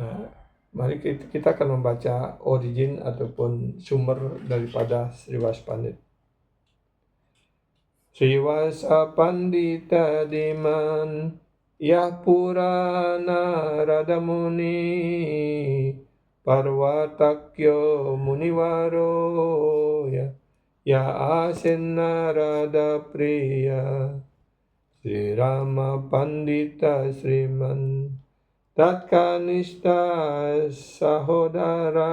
Nah, mari kita akan membaca origin ataupun sumber daripada Sriwas Pandit. Sriwasa Pandita Diman Yah Purana Radamuni Parwatakyo Muniwaro Ya Asen Narada Priya Sri Rama Pandita Sriman Tatkanista Sahodara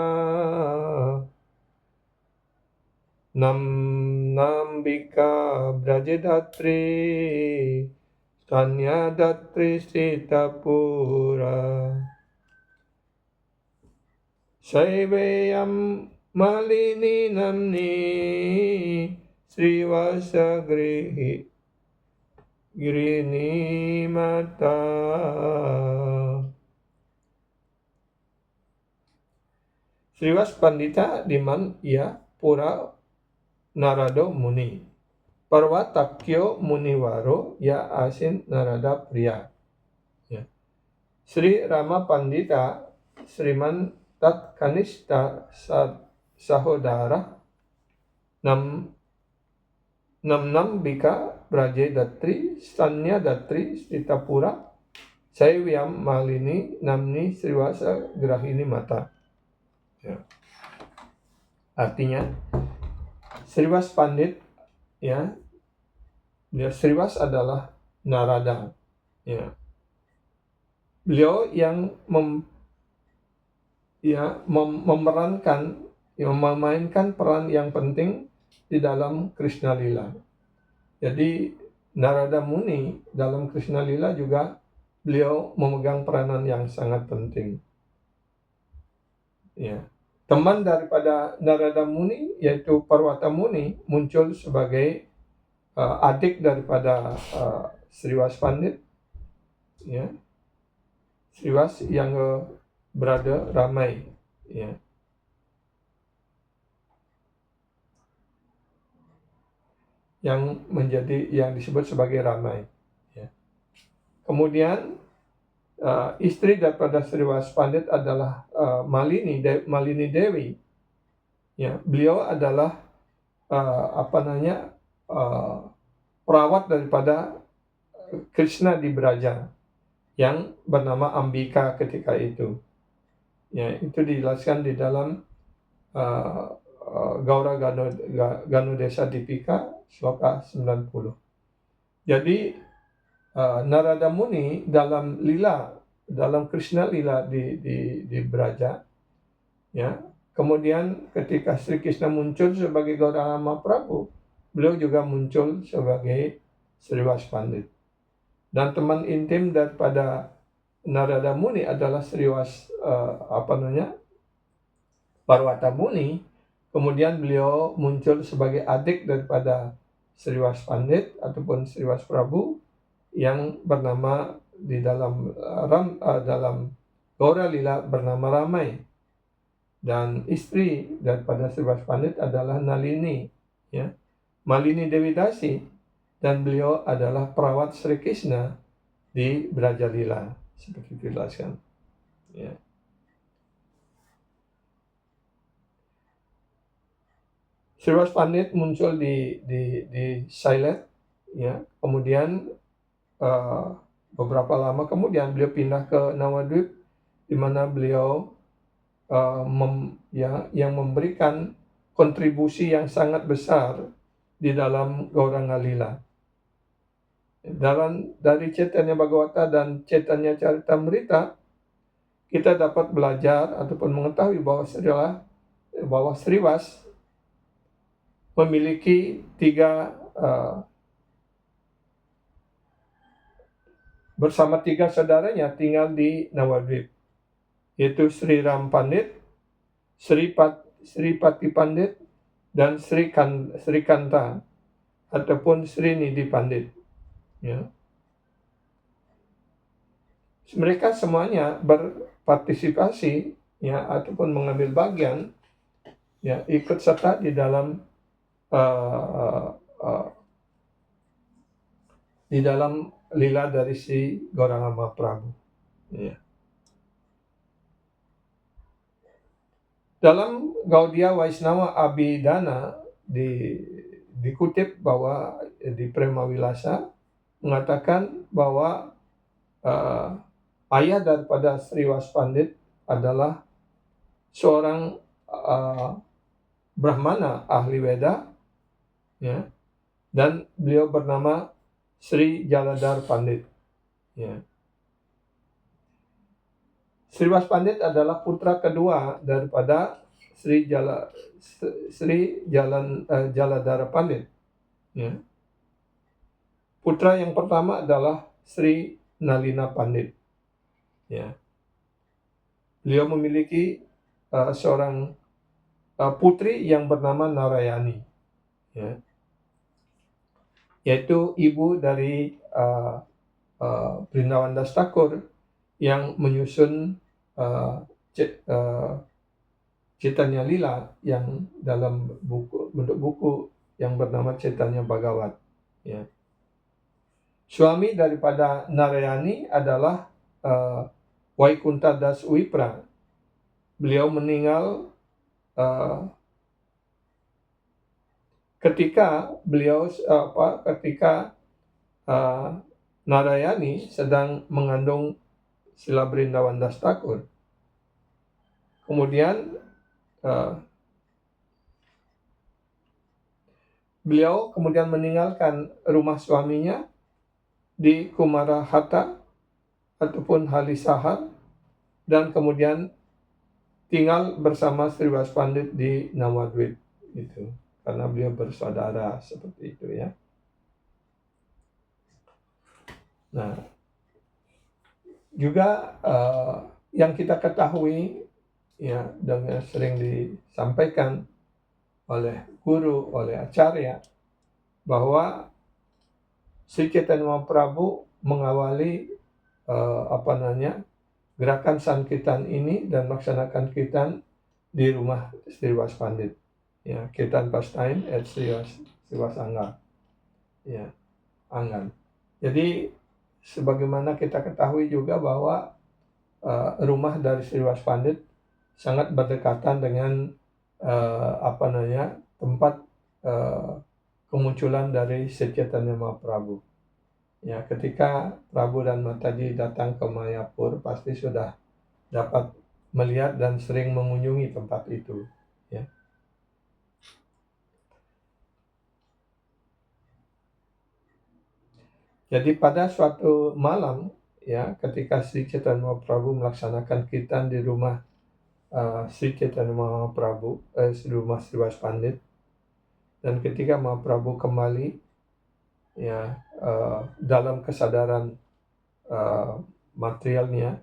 Nambika Brajadatri Kanyadatri Sitapura Saiveyam Malini Namni Sriwasa Girini Mata Sriwas Pandita Diman Ya Pura Narado Muni Parwatakyo Muniwaro Ya Asin Narada Priya ya. Sri Rama Pandita Sriman Tatkanista Sahodara Namnambika Brajadatri Sanyadatri Sitapura Saivyam Malini Namni Sriwasa Grahini Mata ya. Artinya Sriwas Pandit ya, Sriwas adalah Narada ya. Beliau yang memainkan peran yang penting di dalam Krishna Lila. Jadi Narada Muni dalam Krishna Lila juga beliau memegang peranan yang sangat penting. Ya. Teman daripada Narada Muni yaitu Parwata Muni muncul sebagai adik daripada Sriwas Pandit ya. Sriwas younger brother Ramai ya. Yang disebut sebagai Ramai ya. Kemudian istri daripada Sriwas Pandit adalah Malini Dewi ya. Beliau adalah perawat daripada Krishna di Braja yang bernama Ambika ketika itu. Ya, itu dijelaskan di dalam Gaura Ganodesa Dipika sloka 90. Jadi Narada Muni dalam Krishna Lila di Braja ya. Kemudian ketika Sri Krishna muncul sebagai Gautama Prabhu, beliau juga muncul sebagai Sriwas Pandit. Dan teman intim daripada Narada Muni adalah Sriwas Parwata Muni. Kemudian beliau muncul sebagai adik daripada Sriwas Pandit ataupun Sriwas Prabhu yang bernama di dalam Gaura Lila bernama Ramai. Dan istri daripada Sriwas Pandit adalah Nalini ya. Malini Dewi Dasi, dan beliau adalah perawat Sri Krishna di Braja Lila seperti dijelaskan ya. Sriwas Pandit muncul di Sailet ya. Kemudian beberapa lama kemudian beliau pindah ke Nawadwip di mana beliau yang memberikan kontribusi yang sangat besar di dalam Gauranga Lila. Dari Chaitanya Bhagavata dan Chaitanya Charitamrita kita dapat belajar ataupun mengetahui bahwa Sriwas memiliki bersama tiga saudaranya tinggal di Nawadwip, yaitu Sri Ram Pandit, Sri Pati Pandit, dan Sri Kanta ataupun Sri Nidhi Pandit ya. Mereka semuanya berpartisipasi ya ataupun mengambil bagian ya, ikut serta di dalam lila dari si Gauranga Mahaprabhu ya. Dalam Gaudia Vaishnava Abhidana dikutip bahwa di Prema Wilasa mengatakan bahwa ayah daripada Sriwas Pandit adalah seorang Brahmana ahli Weda, ya, dan beliau bernama Sri Jaladhar Pandit. Ya. Sriwas Pandit adalah putra kedua daripada Jaladhara Pandit. Ya. Putra yang pertama adalah Sri Nalina Pandit. Ya. Beliau memiliki seorang putri yang bernama Narayani, ya, yaitu ibu dari Vrindavan Das Thakur yang menyusun Chaitanya Lila yang dalam bentuk buku yang bernama Chaitanya Bhagavat. Ya. Suami daripada Narayani adalah Vaikunta Das Wipra. Beliau meninggal ketika Narayani sedang mengandung Srila Vrindavan Das Thakur. Kemudian beliau kemudian meninggalkan rumah suaminya di Kumarahata ataupun Halisahar dan kemudian tinggal bersama Sriwas Pandit di Nawadwip itu, karena beliau bersaudara seperti itu, ya. Nah, juga yang kita ketahui, ya, dengan sering disampaikan oleh guru, oleh acarya, bahwa Sri Chaitanya Mahaprabhu mengawali gerakan Sankirtan ini dan melaksanakan kirtan di rumah Sriwas Pandit, ya, kirtan pastime at Sriwas Anggan, ya, Anggan. Jadi sebagaimana kita ketahui juga bahwa rumah dari Sriwas Pandit sangat berdekatan dengan tempat kemunculan dari Sri Chaitanya Mahaprabhu. Ya, ketika Prabu dan Mataji datang ke Mayapur, pasti sudah dapat melihat dan sering mengunjungi tempat itu. Ya. Jadi pada suatu malam, ya, ketika Sri Chaitanya Mahaprabhu melaksanakan kirtan di rumah Sri Chaitanya Mahaprabhu, di rumah Sriwas Pandit, dan ketika Mahaprabhu kembali, ya, dalam kesadaran materialnya,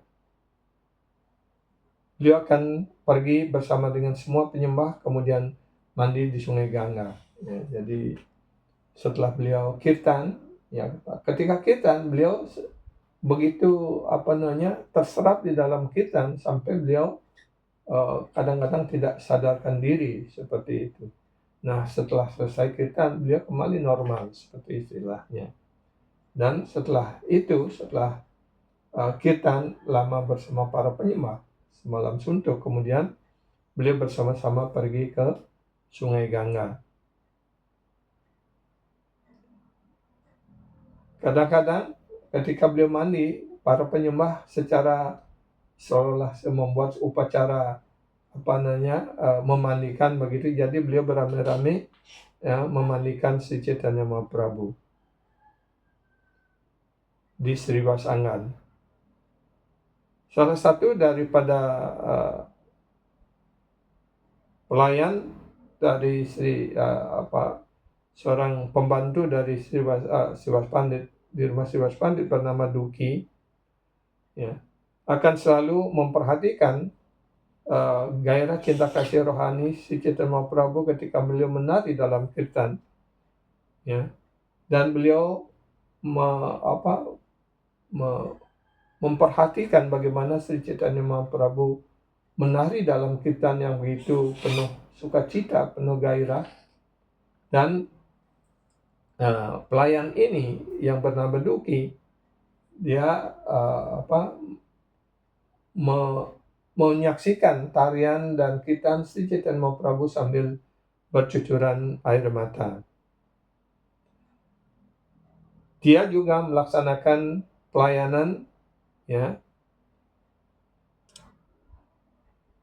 beliau akan pergi bersama dengan semua penyembah, kemudian mandi di Sungai Gangga. Ya, jadi setelah beliau kirtan, ya, ketika kirtan beliau begitu terserap di dalam kirtan sampai beliau kadang-kadang tidak sadarkan diri seperti itu. Nah, setelah selesai kirtan beliau kembali normal seperti istilahnya. Dan setelah itu, setelah kirtan lama bersama para penyembah semalam suntuk, kemudian beliau bersama-sama pergi ke Sungai Gangga. Kadang-kadang ketika beliau mandi, para penyembah secara seolah membuat upacara memandikan begitu. Jadi beliau beramai-ramai, ya, memandikan Sri Chaitanya Mahaprabhu di Sriwas Anggan. Salah satu daripada pelayan dari seorang pembantu dari Sriwas Pandit di rumah Sriwas Pandit bernama Duki, ya, akan selalu memperhatikan gairah cinta kasih rohani Sri Chaitanya Mahaprabhu ketika beliau menari dalam kirtan, ya, dan beliau memperhatikan bagaimana Sri Chaitanya Mahaprabhu menari dalam kirtan yang begitu penuh sukacita, penuh gairah. Dan pelayan ini yang bernama Duki, dia menyaksikan tarian dan kitan Sri Chaitanya Mahaprabhu sambil bercucuran air mata. Dia juga melaksanakan pelayanan ya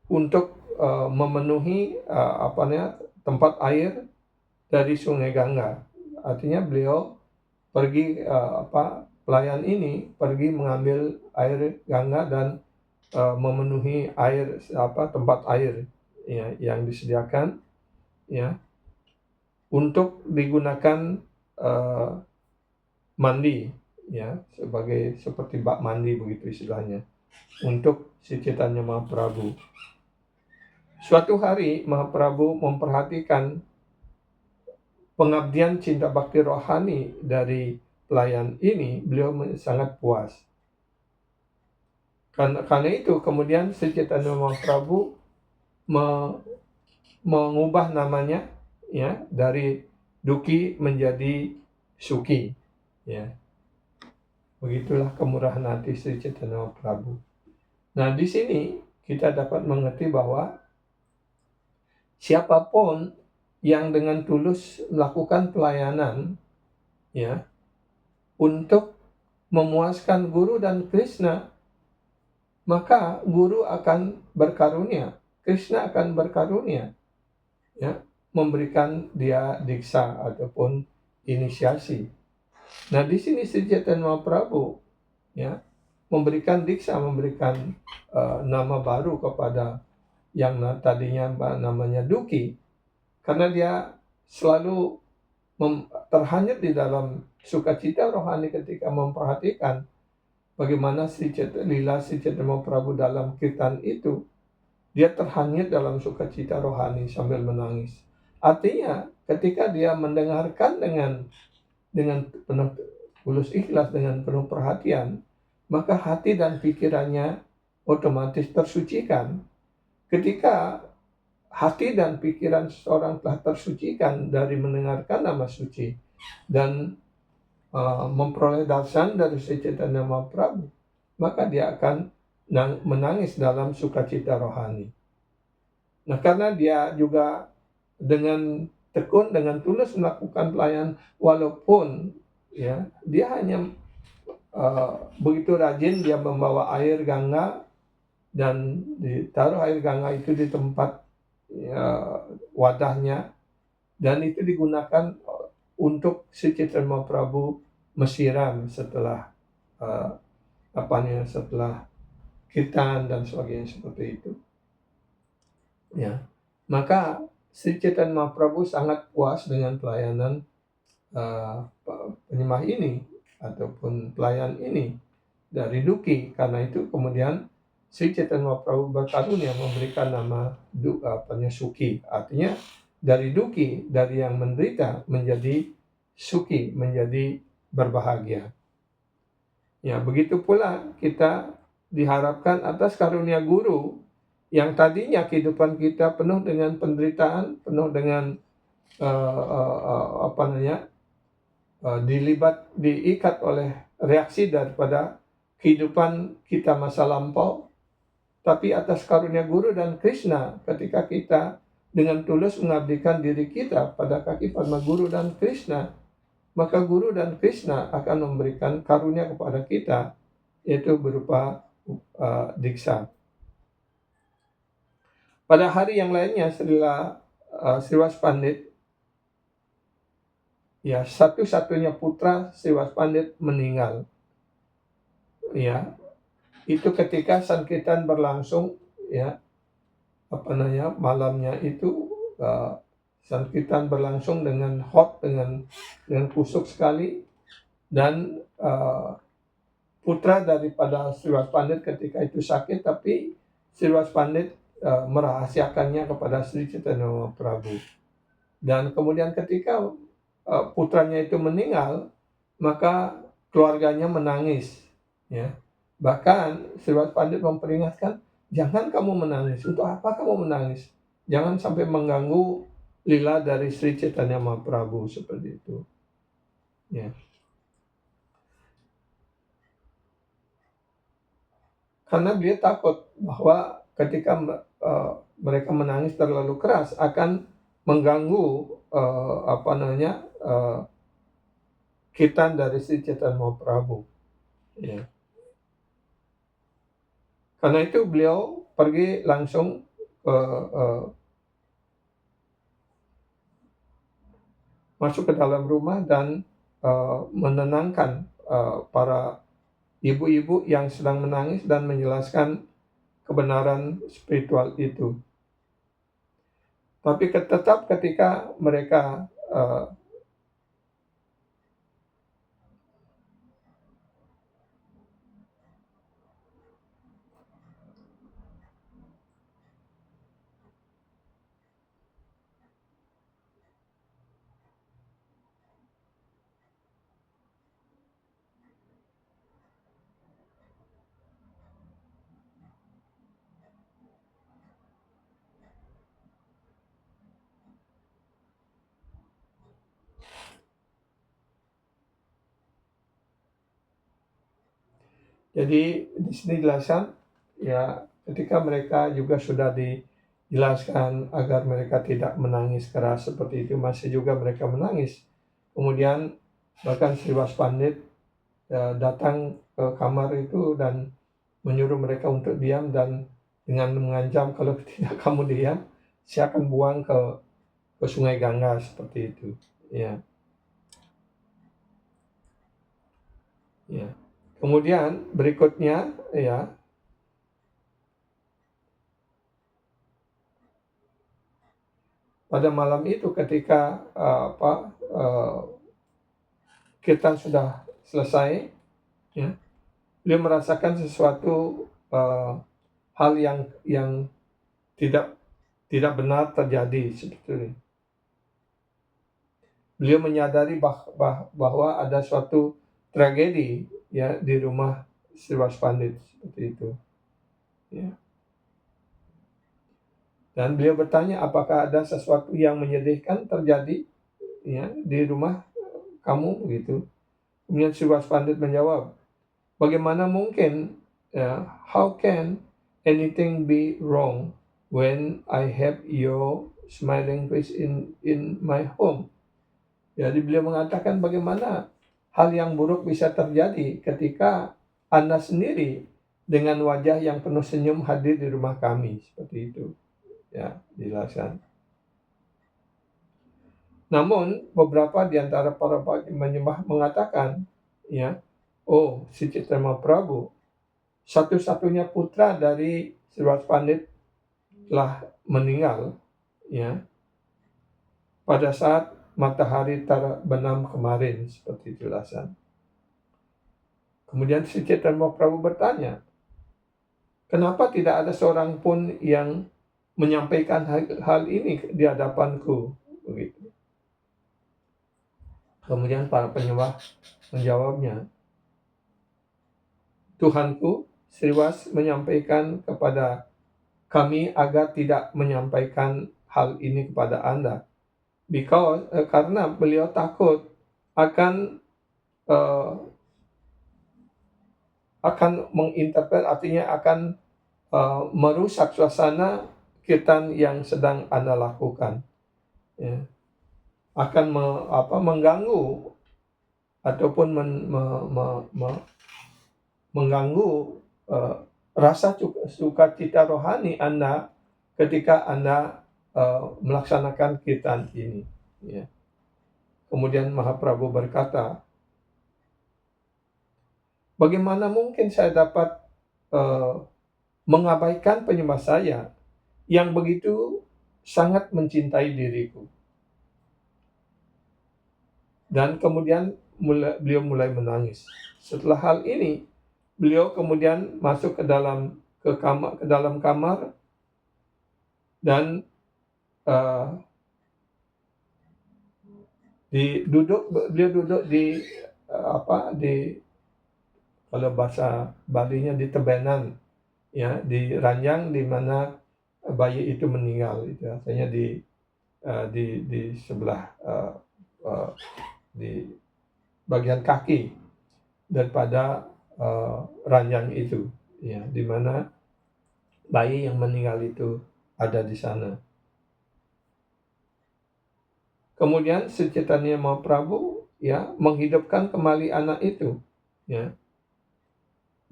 untuk memenuhi tempat air dari Sungai Gangga. Artinya beliau pergi pelayan ini pergi mengambil air Gangga dan memenuhi air tempat air ya yang disediakan ya untuk digunakan mandi ya seperti bak mandi begitu istilahnya untuk Sri Chaitanya Mahaprabhu. Suatu hari Mahaprabhu memperhatikan pengabdian cinta bakti rohani dari pelayan ini, beliau sangat puas. Karena itu kemudian Sri Chaitanya Mahaprabhu mengubah namanya ya dari Duki menjadi Suki ya. Begitulah kemurahan hati Sri Chaitanya Mahaprabhu. Nah, di sini kita dapat mengerti bahwa siapapun yang dengan tulus melakukan pelayanan ya untuk memuaskan guru dan Krishna, maka guru akan berkarunia, Krishna akan berkarunia ya, memberikan dia diksa ataupun inisiasi. Nah, di sini Sri Chaitanya Mahaprabhu ya memberikan diksa, memberikan nama baru kepada yang tadinya namanya Duki, karena dia selalu terhanyut di dalam sukacita rohani ketika memperhatikan bagaimana lila Sri Chaitanya Mahaprabhu dalam kirtan itu. Dia terhanyut dalam sukacita rohani sambil menangis. Artinya ketika dia mendengarkan dengan penuh tulus ikhlas, dengan penuh perhatian, maka hati dan pikirannya otomatis tersucikan. Ketika hati dan pikiran seseorang telah tersucikan dari mendengarkan nama suci dan memperoleh darshan dari Sri Chaitanya Mahaprabhu, maka dia akan menangis dalam sukacita rohani. Nah, karena dia juga dengan tekun, dengan tulus melakukan pelayanan, walaupun ya dia hanya begitu rajin dia membawa air Gangga dan ditaruh air Gangga itu di tempat wadahnya, dan itu digunakan untuk Sri Chaitanya Mahaprabhu menyiram setelah setelah kirtan dan sebagainya seperti itu. Ya, maka Sri Chaitanya Mahaprabhu sangat puas dengan pelayanan penyembah ini ataupun pelayan ini dari Duki. Karena itu kemudian Sri Chaitanya Mahaprabhu berkarunia memberikan nama Suki. Artinya dari Duki, dari yang menderita menjadi Suki, menjadi berbahagia. Ya, begitu pula kita diharapkan atas karunia guru yang tadinya kehidupan kita penuh dengan penderitaan, penuh dengan diikat oleh reaksi daripada kehidupan kita masa lampau. Tapi atas karunia guru dan Krishna, ketika kita dengan tulus mengabdikan diri kita pada kaki padma guru dan Krishna, maka guru dan Krishna akan memberikan karunia kepada kita, yaitu berupa diksa. Pada hari yang lainnya, Sriwas Pandit, ya satu-satunya putra Sriwas Pandit meninggal. Ya, itu ketika Sankirtan berlangsung, ya malamnya itu Sankirtan berlangsung dengan hot, dengan kusuk sekali, dan putra daripada Sriwas Pandit ketika itu sakit, tapi Sriwas Pandit merahasiakannya kepada Sri Chaitanya Mahaprabhu. Dan kemudian ketika putranya itu meninggal, maka keluarganya menangis. Ya, bahkan Sriwas Pandit memperingatkan, jangan kamu menangis. Untuk apa kamu menangis? Jangan sampai mengganggu lila dari Sri Chaitanya Mahaprabhu, seperti itu. Ya. Karena dia takut bahwa ketika mereka menangis terlalu keras akan mengganggu kitan dari Sri Chaitanya Mahaprabhu. Ya. Karena itu beliau pergi langsung masuk ke dalam rumah dan menenangkan para ibu-ibu yang sedang menangis dan menjelaskan kebenaran spiritual itu. Tapi tetap ketika mereka jadi di sini dijelaskan ya, ketika mereka juga sudah dijelaskan agar mereka tidak menangis keras seperti itu, masih juga mereka menangis. Kemudian bahkan Sriwas Pandit datang ke kamar itu dan menyuruh mereka untuk diam dan dengan mengancam kalau tidak kamu diam, saya akan buang ke Sungai Gangga seperti itu. Ya, ya. Kemudian berikutnya ya, pada malam itu ketika kita sudah selesai, ya, dia merasakan sesuatu hal yang tidak benar terjadi sebetulnya. Beliau menyadari bahwa ada suatu tragedi ya di rumah Sriwas Pandit seperti itu. Ya. Dan beliau bertanya, apakah ada sesuatu yang menyedihkan terjadi ya di rumah kamu begitu. Kemudian Sriwas Pandit menjawab, bagaimana mungkin how can anything be wrong when I have your smiling face in my home? Jadi beliau mengatakan bagaimana hal yang buruk bisa terjadi ketika Anda sendiri dengan wajah yang penuh senyum hadir di rumah kami, seperti itu. Ya, dijelaskan. Namun beberapa di antara para penyembah mengatakan, ya, oh, si Chaitanya Mahaprabhu satu-satunya putra dari Sriwas Pandit telah meninggal, ya, pada saat matahari terbenam kemarin, seperti jelasan. Kemudian si Chaitanya Mahaprabhu bertanya, kenapa tidak ada seorang pun yang menyampaikan hal ini di hadapanku? Begitu. Kemudian para penyembah menjawabnya, Tuhanku, Sriwas menyampaikan kepada kami agar tidak menyampaikan hal ini kepada Anda. Karena beliau takut akan menginterpret, artinya akan merusak suasana kirtan yang sedang Anda lakukan. Ya. Akan mengganggu ataupun mengganggu rasa sukacita rohani Anda ketika Anda melaksanakan kirtan ini. Ya. Kemudian Mahaprabhu berkata, bagaimana mungkin saya dapat mengabaikan penyembah saya yang begitu sangat mencintai diriku? Dan kemudian beliau mulai menangis. Setelah hal ini, beliau kemudian masuk ke dalam kamar dan beliau duduk di kalau bahasa Balinya di tebenan, ya, di ranjang di mana bayi itu meninggal, itu artinya di sebelah di bagian kaki daripada ranjang itu, ya, di mana bayi yang meninggal itu ada di sana. Kemudian Sri Chaitanya Mahaprabhu menghidupkan kembali anak itu,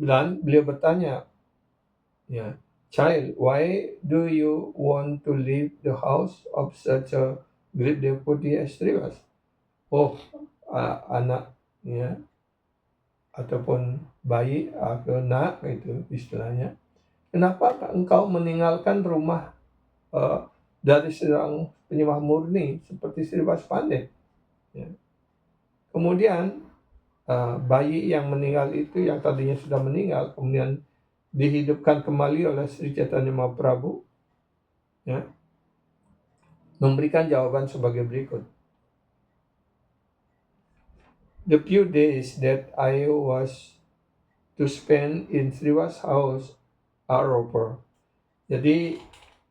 dan beliau bertanya, "Child, why do you want to leave the house of such a great devotee as Srivas?" Oh, anak ataupun bayi atau nak itu istilahnya. Kenapa engkau meninggalkan rumah dari seorang penyembah murni seperti Srivas Pandit? Kemudian bayi yang meninggal itu, yang tadinya sudah meninggal, kemudian dihidupkan kembali oleh Sri Chaitanya Mahaprabhu, memberikan jawaban sebagai berikut. The few days that I was to spend in Srivas house are over. Jadi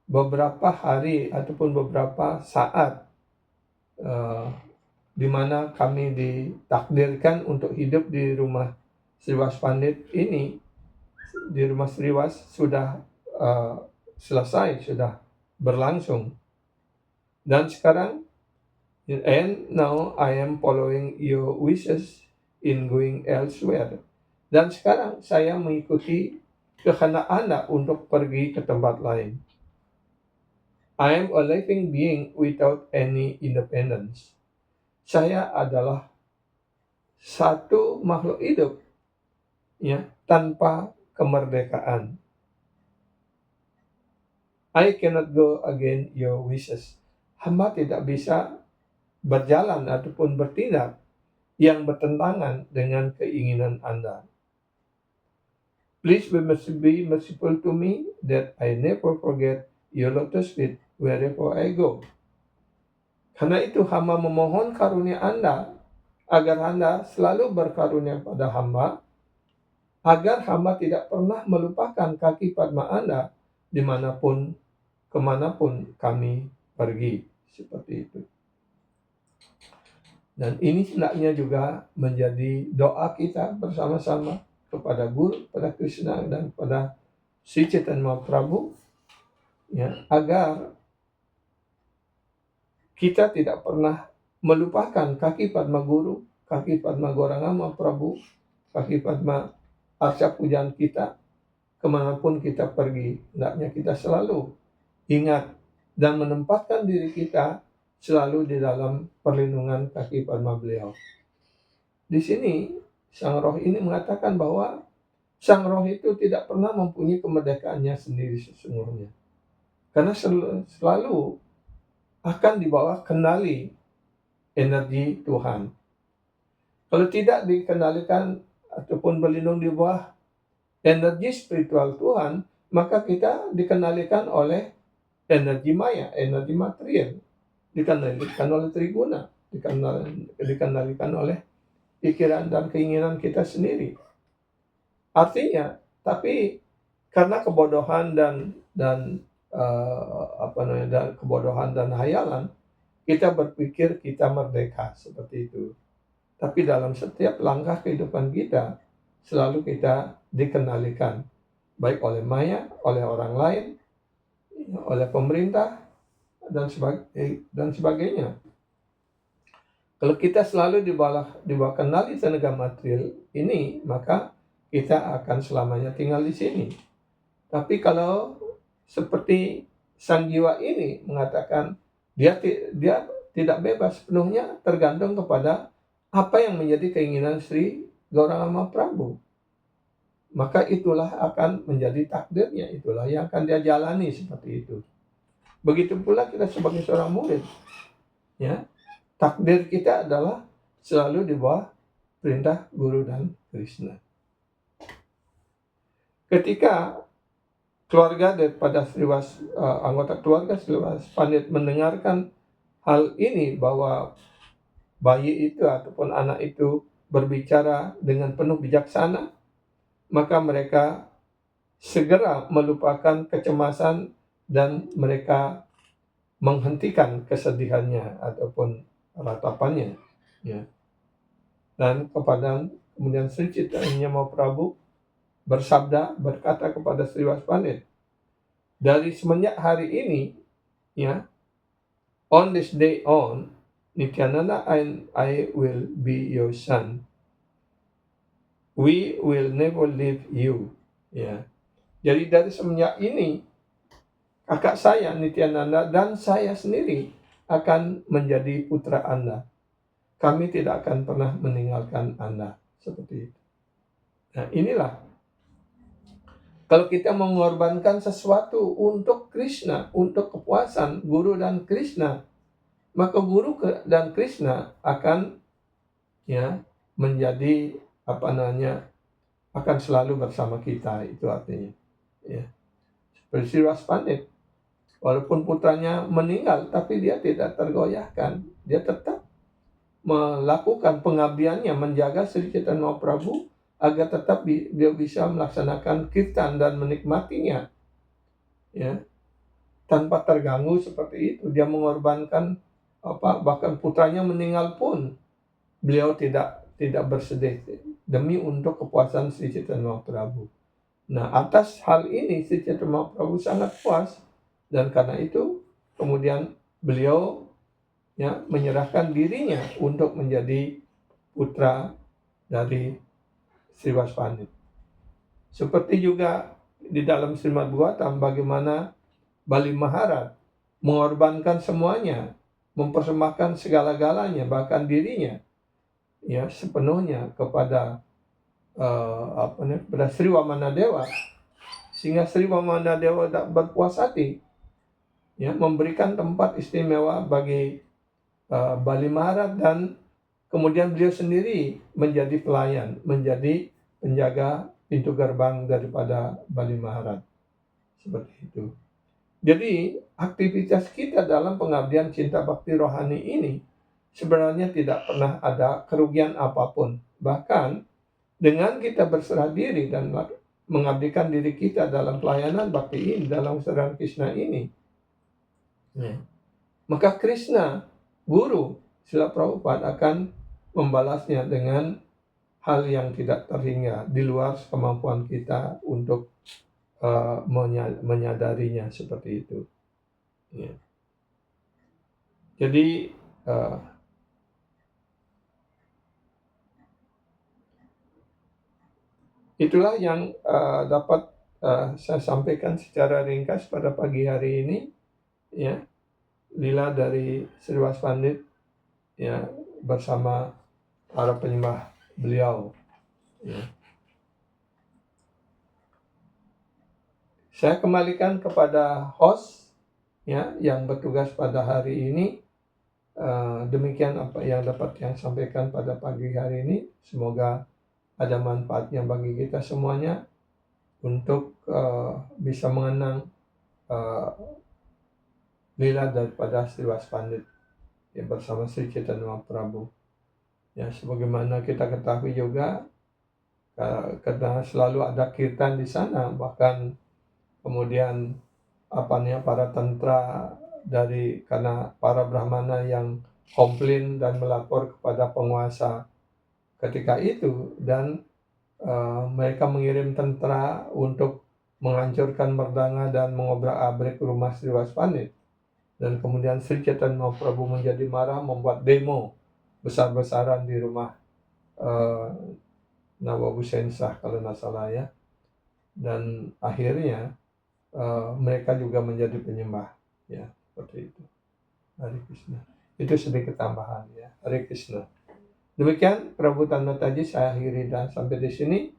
beberapa hari ataupun beberapa saat di mana kami ditakdirkan untuk hidup di rumah Srivas Pandit ini, di rumah Srivas sudah selesai, sudah berlangsung. Dan sekarang, and now I am following your wishes in going elsewhere. Dan sekarang saya mengikuti kehendak Anda untuk pergi ke tempat lain. I am a living being without any independence. Saya adalah satu makhluk hidup tanpa kemerdekaan. I cannot go against your wishes. Hamba tidak bisa berjalan ataupun bertindak yang bertentangan dengan keinginan Anda. Please be merciful to me that I never forget your lotus feet wherever I go. Karena itu hamba memohon karunia Anda agar Anda selalu berkarunia pada hamba, agar hamba tidak pernah melupakan kaki padma Anda dimanapun, kemanapun kami pergi. Seperti itu. Dan ini hendaknya juga menjadi doa kita bersama-sama kepada Guru, kepada Krishna, dan kepada Sri Chaitanya Mahaprabhu, agar kita tidak pernah melupakan kaki Padma Guru, kaki Padma Gauranga Mahaprabhu, kaki Padma Arca Pujaan kita, kemanapun kita pergi. Hendaknya kita selalu ingat dan menempatkan diri kita selalu di dalam perlindungan kaki Padma beliau. Di sini Sang Roh ini mengatakan bahwa Sang Roh itu tidak pernah mempunyai kemerdekaannya sendiri sesungguhnya, karena selalu akan di bawah kendali energi Tuhan. Kalau tidak dikendalikan ataupun berlindung di bawah energi spiritual Tuhan, maka kita dikendalikan oleh energi maya, energi material, dikendalikan oleh triguna, dikendalikan oleh pikiran dan keinginan kita sendiri. Artinya, tapi karena kebodohan dan kebodohan dan hayalan, kita berpikir kita merdeka seperti itu. Tapi dalam setiap langkah kehidupan kita, selalu kita dikendalikan, baik oleh maya, oleh orang lain, oleh pemerintah, dan sebagainya. Kalau kita selalu di bawah kendali tenaga material ini, maka kita akan selamanya tinggal di sini. Tapi kalau seperti sang jiwa ini mengatakan dia tidak bebas sepenuhnya, tergantung kepada apa yang menjadi keinginan Sri Gauranga Mahaprabhu, maka itulah akan menjadi takdirnya, itulah yang akan dia jalani seperti itu. Begitu pula kita sebagai seorang murid, takdir kita adalah selalu di bawah perintah Guru dan Krishna. Ketika keluarga daripada anggota keluarga Srivas Pandit mendengarkan hal ini, bahwa bayi itu ataupun anak itu berbicara dengan penuh bijaksana, maka mereka segera melupakan kecemasan dan mereka menghentikan kesedihannya ataupun ratapannya. Dan kemudian Sri Chaitanya Mahaprabhu berkata kepada Srivas Pandit, Dari semenjak hari ini, ya, on this day on, Nityananda, I will be your son. We will never leave you. Ya. Jadi dari semenjak ini, kakak saya Nityananda dan saya sendiri akan menjadi putra Anda. Kami tidak akan pernah meninggalkan Anda. Seperti itu. Nah, inilah kalau kita mengorbankan sesuatu untuk Krishna, untuk kepuasan Guru dan Krishna, maka Guru dan Krishna akan, ya, menjadi akan selalu bersama kita. Itu artinya, ya. Seperti Sriwas Pandit, walaupun putranya meninggal, tapi dia tidak tergoyahkan. Dia tetap melakukan pengabdiannya, menjaga Sri Chaitanya Mahaprabhu agar tetap dia bisa melaksanakan kirtan dan menikmatinya, ya, tanpa terganggu seperti itu. Dia mengorbankan bahkan putranya meninggal pun beliau tidak bersedih demi untuk kepuasan Sri Chaitanya Mahaprabhu. Nah, atas hal ini Sri Chaitanya Mahaprabhu sangat puas, dan karena itu kemudian beliau, ya, menyerahkan dirinya untuk menjadi putra dari Sriwas Pandit. Seperti juga di dalam Srimad Bhagavatam bagaimana Bali Maharaj mengorbankan semuanya, mempersembahkan segala-galanya, bahkan dirinya, ya, sepenuhnya kepada Sri Wamanadewa, sehingga Sri Wamanadewa berpuas hati, ya, memberikan tempat istimewa bagi Bali Maharaj, dan kemudian beliau sendiri menjadi pelayan, menjadi penjaga pintu gerbang daripada Bali Maharaj. Seperti itu. Jadi aktivitas kita dalam pengabdian cinta bakti rohani ini sebenarnya tidak pernah ada kerugian apapun. Bahkan dengan kita berserah diri dan mengabdikan diri kita dalam pelayanan bakti ini, dalam kesadaran Krishna ini, ya, maka Krishna, Guru Srila Prabhupada, akan membalasnya dengan hal yang tidak terhingga di luar kemampuan kita untuk menyadarinya, seperti itu. Ya. Jadi itulah yang dapat saya sampaikan secara ringkas pada pagi hari ini, ya, lila dari Sriwas Pandit, ya, bersama para penyembah beliau, ya. Saya kembalikan kepada host, ya, yang bertugas pada hari ini. Demikian apa yang dapat yang sampaikan pada pagi hari ini. Semoga ada manfaatnya bagi kita semuanya untuk bisa mengenang lila daripada Sriwas Pandit, ya, bersama Sri Chaitanya Mahaprabhu. Ya, sebagaimana kita ketahui juga, karena selalu ada kirtan di sana, bahkan kemudian para tantra karena para brahmana yang komplain dan melapor kepada penguasa ketika itu, dan mereka mengirim tentara untuk menghancurkan merdanga dan mengobrak-abrik rumah Sriwas Pandit. Dan kemudian Sri Chaitanya Mahaprabhu menjadi marah, membuat demo besar-besaran di rumah Nawabu Sensah kalau tidak salah, ya. Dan akhirnya mereka juga menjadi penyembah, ya, seperti itu. Hare Krishna. Itu sedikit tambahan, ya. Hare Krishna. Demikian Prabu Tanda Taji saya akhiri dan sampai di sini.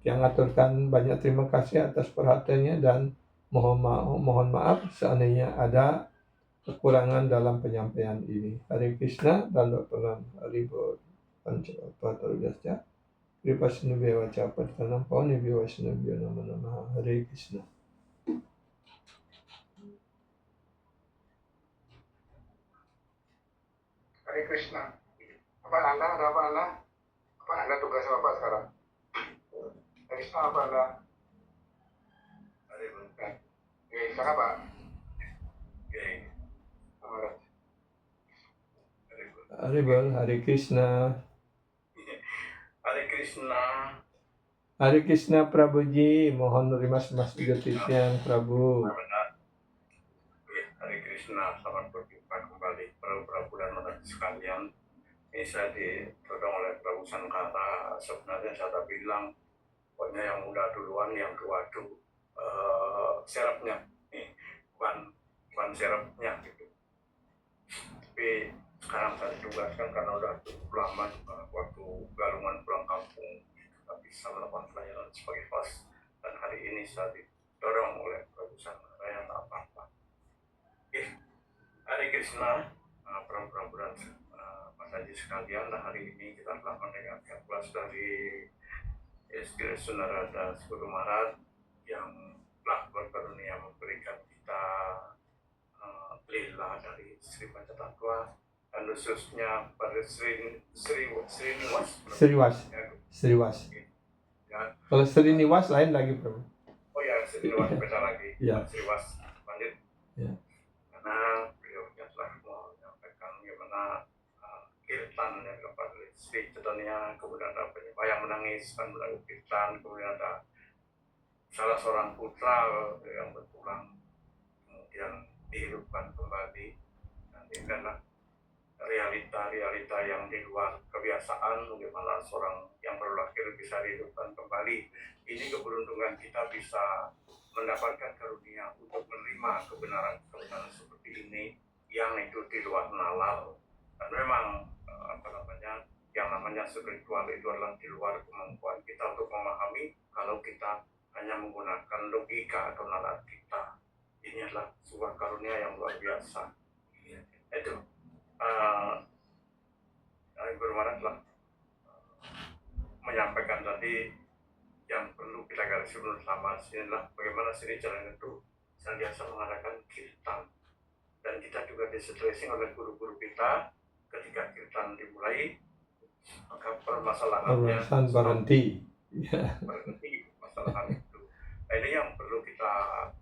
Yang aturkan banyak terima kasih atas perhatiannya, dan mohon maaf seandainya ada kekurangan dalam penyampaian ini. Hare Krishna dan Dr. Haribol Pancapatarudasya. Kripa Sinubhya Vacha Patanam Pauni Bhya Vaishnavya Nama Nama. Hare Krishna. Hare Krishna. Apa Anda? Ada apa Anda? Apa Anda tugasnya apa sekarang? Hare Krishna apa Anda? Hare Krishna. Oke, silakan Pak. Oke. Hare Krishna. Hare Krishna. Hare Krishna Prabuji, mohon menerima Mas Jyotisnya Prabu. Benar. Hare Krishna, selamat berjumpa kembali Prabu dan Saudara sekalian. Ini saya ditodong oleh Prabu Sankara. Sebenarnya saya bilang, pokoknya yang muda duluan, yang tua tuh serapnya, nih, bukan serapnya gitu. Tapi sekarang saya ditugaskan karena udah cukup lama juga waktu galungan pulang kampung, kita bisa melakukan pelayanan sebagai host. Dan hari ini saya ditodong oleh Prabu Sankara yang tak apa-apa. Hare Krishna, Prabu dan Mas Haji sekalian. Nah, hari ini kita telah mendengarkan kelas dari SD Sunarada Guru Maharaj yang telah berkarunia memberikan kita lila dari Sri Pancatatwa dan khususnya pada Sriwas. Ya. Kalau Sriniwas lain lagi, Bro. Oh ya, Sriwas beda lagi. Ya. Sriwas Pandit. Ya. Karena beliaunya telah menyampaikan bagaimana kirtan yang kepada Sri Chaitanya, kemudian ada penyembah yang menangis kan melakukan kirtan, kemudian ada salah seorang putra yang berpulang kemudian dihidupkan kembali. Dan ini adalah realita-realita yang di luar kebiasaan, bagaimana seorang yang baru lahir bisa dihidupkan kembali. Ini keberuntungan kita bisa mendapatkan karunia untuk menerima kebenaran seperti ini yang itu di luar nalar. Dan memang yang namanya spiritual itu adalah di luar kemampuan kita untuk memahami kalau kita hanya menggunakan logika atau nalar kita. Ini adalah sebuah karunia yang luar biasa. Itu Guru Maharaj telah menyampaikan tadi yang perlu kita garis bersama inilah bagaimana Sri Jalan itu senantiasa mengadakan kirtan, dan kita juga distressing oleh guru-guru kita ketika kirtan dimulai maka permasalahannya berhenti masalah itu. Nah, ini yang perlu kita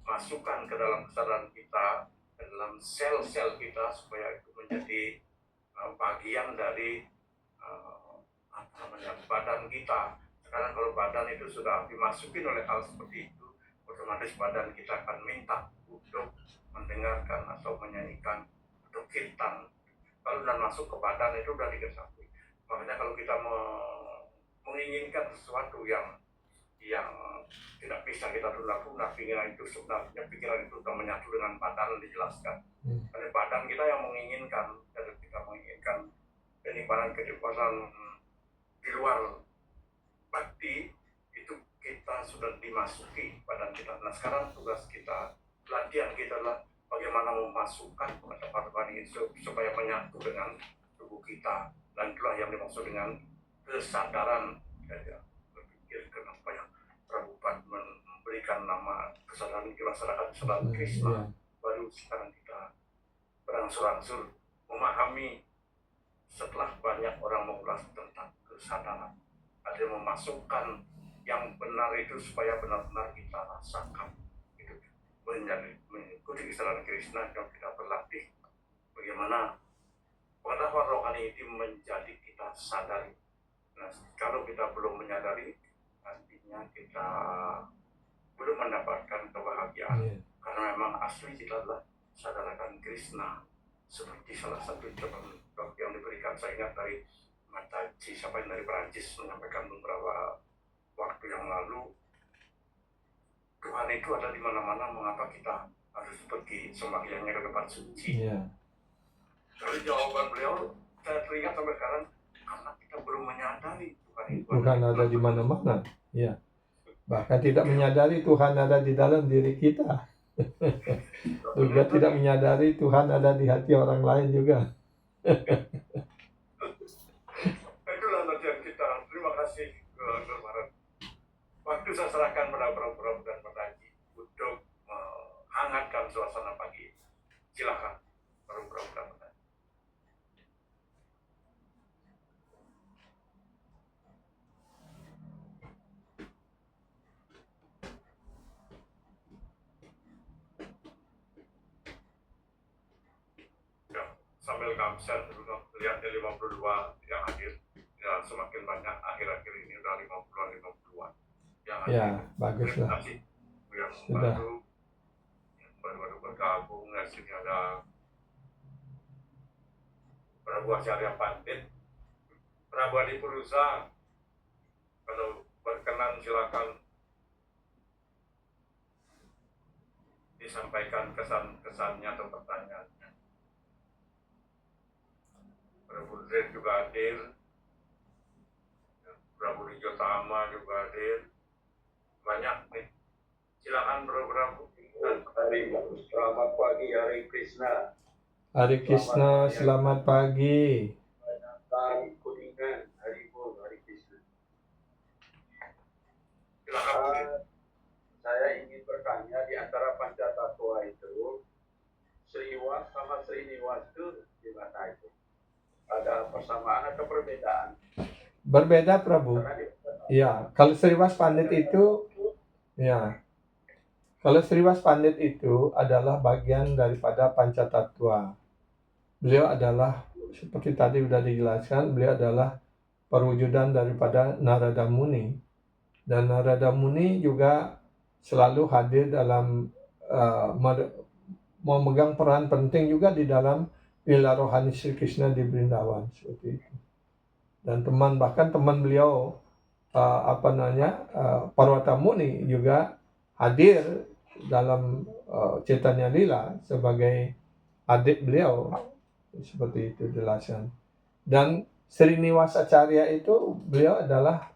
masukkan ke dalam kesadaran kita, ke dalam sel-sel kita supaya itu menjadi bagian dari badan kita. Sekarang kalau badan itu sudah dimasukin oleh hal seperti itu, otomatis badan kita akan minta untuk mendengarkan atau menyanyikan atau kirtan. Kalau sudah masuk ke badan itu sudah diketahui. Makanya kalau kita menginginkan sesuatu yang tidak bisa kita tunda-tunda, pikiran itu sudah menyatu dengan badan, dijelaskan. Karena badan kita yang menginginkan, jadi kita menginginkan kenikmatan di luar bakti itu kita sudah dimasuki badan kita. Nah, sekarang tugas kita, latihan kita adalah bagaimana memasukkan badan ini supaya menyatu dengan tubuh kita, dan itulah yang dimaksud dengan kesadaran. Berpikir kenapa yang Prabhupada memberikan nama kesadaran masyarakat kesadaran Krishna. Baru sekarang kita berangsur-angsur memahami setelah banyak orang mengulas tentang kesadaran. Ada yang memasukkan yang benar itu supaya benar-benar kita rasakan itu mengikuti kesadaran Krishna yang kita berlatih bagaimana pengetahuan rohani itu menjadi kita sadari. Nah, kalau kita belum menyadari, artinya kita belum mendapatkan kebahagiaan. Karena memang asli kita adalah sadarakan Krishna, seperti salah satu contoh yang diberikan, saya ingat dari Mataji sampai dari Perancis menyampaikan beberapa waktu yang lalu, Tuhan itu ada di mana-mana, mengapa kita harus pergi sembahyangnya ke tempat suci? Dari jawaban beliau, saya teringat sampai sekarang, karena kita belum menyadari Tuhan ada di mana-mana. Ya. Bahkan tidak menyadari Tuhan ada di dalam diri kita. Juga tidak menyadari Tuhan ada di hati orang lain juga. Itulah latihan kita. Terima kasih Guru Maharaj. Waktu saya serahkan pada Prabu dan Pak Haji untuk menghangatkan suasana pagi. Silakan Prabu dan Pak Haji. Sambil kamsen lihat 52 yang hadir ya, semakin banyak akhir-akhir ini udah 50-an Ya, baguslah. Masih yang Sudah. baru bergabung, dan sini ada Prabu Acharya Pandit, Prabu Adi Purusa. Kalau berkenan silakan disampaikan kesan-kesannya atau pertanyaannya. Prabu Zen juga hadir, Prabu Rijo Tama juga hadir. Banyak nih. Silakan Prabu. Selamat pagi, Hari Krishna. Hari Krishna, selamat pagi. Hari Kuningan, Hari Bol, Hari Krishna. Silakan. Saya ingin bertanya, di antara Pancatatwa itu, Sriwas sama Sriniwas itu gimana itu? Ada persamaan atau perbedaan? Berbeda, Prabu. Ya, kalau Sriwas Pandit itu, ya, kalau Sriwas Pandit itu adalah bagian daripada Pancatatwa. Beliau adalah, seperti tadi sudah dijelaskan, beliau adalah perwujudan daripada Narada Muni. Dan Narada Muni juga selalu hadir dalam memegang peran penting juga di dalam lila rohani Sri Krishna di Brindawan, seperti itu. Dan bahkan teman beliau Parwata Muni juga hadir dalam Chaitanya Lila sebagai adik beliau, seperti itu jelaskan. Dan Srinivasacharya itu beliau adalah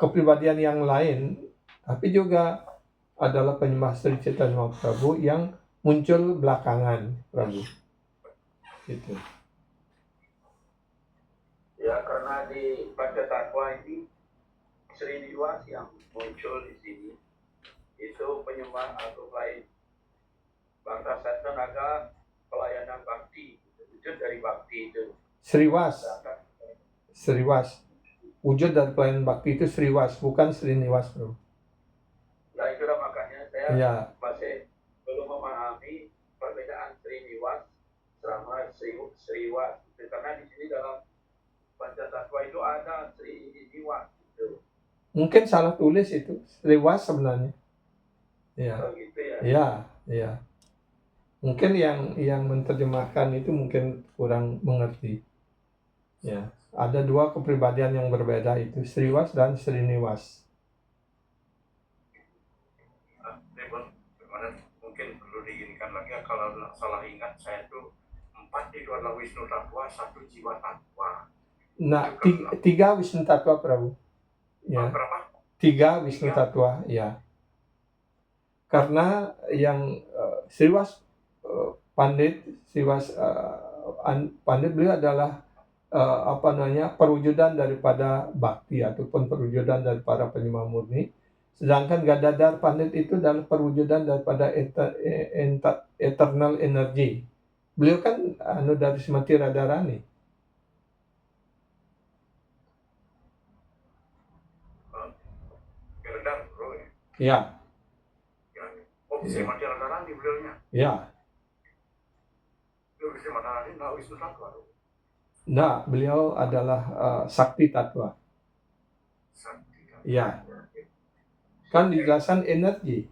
kepribadian yang lain, tapi juga adalah penyembah Sri Chaitanya Mahaprabhu yang muncul belakangan, Prabu. Itu. Ya, karena di Pancatatwa ini Sriniwas yang muncul di sini itu penyembah atau lain bangsa tenaga pelayanan bakti, wujud dari bakti itu. Sriwas. Wujud dari pelayanan bakti itu Sriwas, bukan Sriniwas, bro. Nah, itulah makanya saya masih belum memahami perbedaan Sriniwas sama Sriwas. Karena di sini dalam Pancatatwa itu ada Sriniwas itu. Mungkin salah tulis itu, Sriwas sebenarnya. Ya. Oh, gitu ya. Ya. Mungkin yang menerjemahkan itu mungkin kurang mengerti. Ya, ada dua kepribadian yang berbeda itu, Sriwas dan Sriniwas. Mungkin perlu diinginkan lagi, kalau salah ingat saya itu 4 itu adalah Wisnu Tattva, 1 Jiwa Tattva. Nah, 3 Wisnu Tattva, Prabu. Ya. Berapa? 3 Wisnu Tattva, ya. Karena yang Sriwas Pandit beliau adalah perwujudan daripada bakti ataupun perwujudan daripada penyembah murni. Sedangkan Gadadhar Pandit itu adalah perwujudan daripada eternal energy. Beliau kan dari Srimati Radharani. Gadadhar, bro. Ya. Srimati Radharani beliaunya. Ya. Srimati Radharani nggak Wisnu Tattva. Nah, beliau adalah Sakti Tattva. Ya. Kan dijelaskan energi.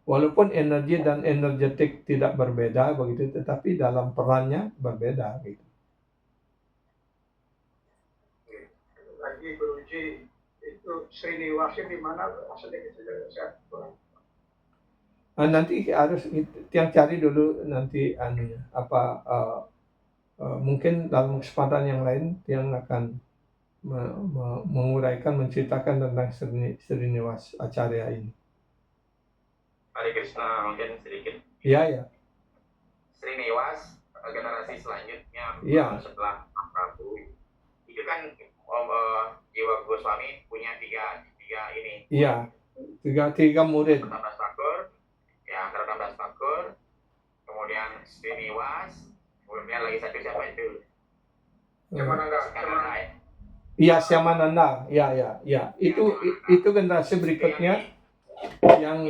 Walaupun energi dan energetik tidak berbeda begitu, tetapi dalam perannya berbeda gitu. Lagi beruji itu Sriniwasnya di mana asalnya kita Nanti harus yang cari dulu nanti mungkin dalam kesempatan yang lain yang akan menguraikan, menceritakan tentang Sriniwas Acharya ini. Hari Krishna, mungkin sedikit. Iya. Sriniwas, generasi selanjutnya setelah Prabu, itu kan Jiwa Goswami punya tiga ini. Iya, tiga murid. Kartandas Thakur, kemudian Sriniwas, kemudian lagi satu siapa itu? Syamananda. Iya, Syamananda. Ya. Itu generasi berikutnya yang